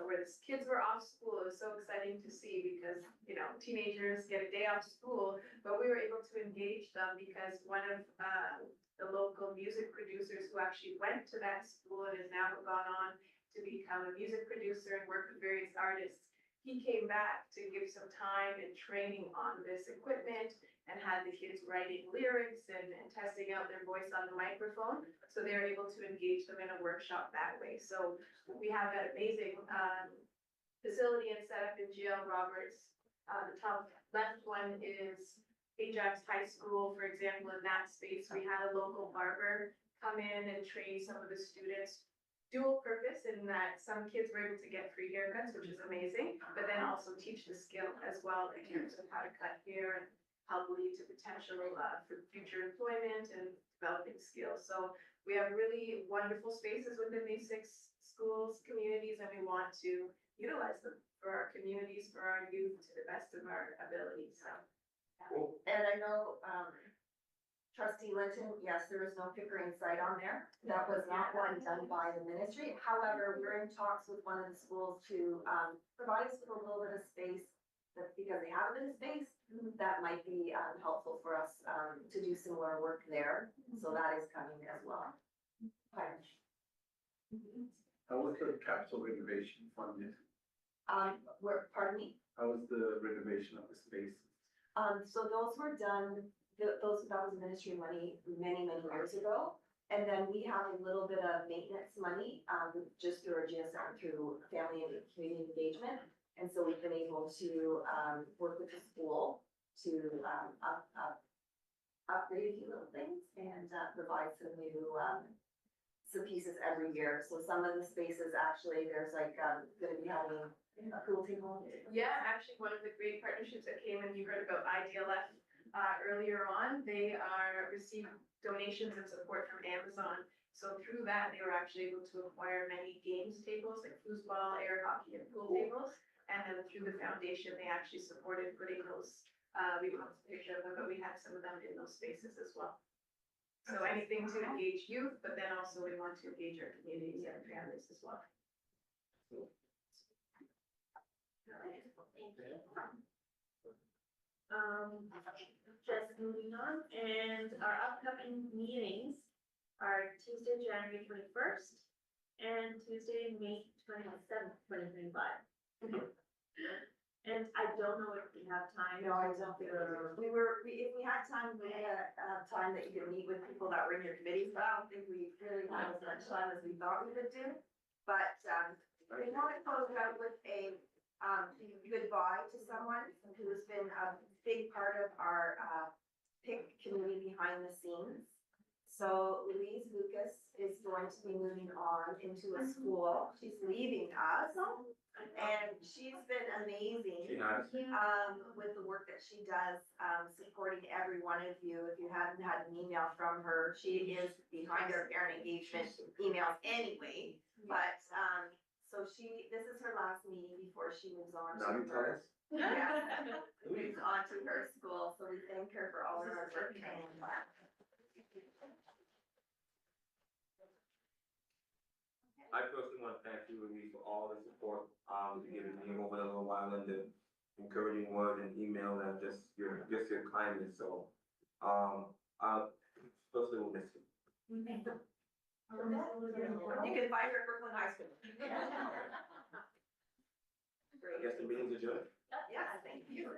where the kids were off school, it was so exciting to see because, you know, teenagers get a day off school, but we were able to engage them because one of, the local music producers who actually went to that school and has now gone on to become a music producer and work with various artists. He came back to give some time and training on this equipment and had the kids writing lyrics and testing out their voice on the microphone. So they were able to engage them in a workshop that way. So we have that amazing facility and setup in GL Roberts. The top left one is Ajax High School, for example. In that space, we had a local barber come in and train some of the students. Dual purpose in that some kids were able to get free haircuts, which is amazing, but then also teach the skill as well in terms of how to cut hair and help lead to potential for future employment and developing skills. So we have really wonderful spaces within these 6 schools, communities, and we want to utilize them for our communities, for our youth to the best of our abilities. So. And I know, Trustee Linton, yes, there is no Pickering site on there. That was not one done by the ministry. However, we're in talks with one of the schools to provide us with a little bit of space, that because they have a bit of space, that might be helpful for us to do similar work there. So that is coming as well. How was the capital renovation funded? Pardon me? How was the renovation of the space? So those were done, that was ministry money many years ago. And then we have a little bit of maintenance money, just through our GSM, through family and community engagement. And so we've been able to, work with the school to, upgrade a few little things and, provide some new, some pieces every year. So some of the spaces, actually, there's like, gonna be having a pool table. Yeah, actually, one of the great partnerships that came in, you heard about IDLF earlier on, they are receiving donations and support from Amazon. So through that, they were actually able to acquire many games tables like foosball, air hockey, and pool tables. And then through the foundation, they actually supported putting those, we don't have a picture of them, but we had some of them in those spaces as well. So anything to engage youth, but then also we want to engage our communities and families as well. Just moving on, and our upcoming meetings are Tuesday, January 21st, and Tuesday, May 27th, 2025. And I don't know if we have time. No, I don't think if we had time, we had time that you could meet with people that were in your committees, but I don't think we really had as much time as we thought we would do. But, we want to close out with a, goodbye to someone who's been a big part of our, PIC community behind the scenes. So Louise Lucas is going to be moving on into a school. She's leaving us. And she's been amazing. She has. With the work that she does, supporting every one of you. If you hadn't had an email from her, she is behind our parent engagement emails anyway. But, so this is her last meeting before she moves on Now to you tell her. us. Yeah, moves on to her school. So we thank her for all of her work. I personally want to thank you, Louise, for all the support you've given me over the little while, and the encouraging word and email and just your kindness. So I personally will miss you. You can find her at Brooklyn High School. I guess the meeting's adjourned. Yeah, thank you.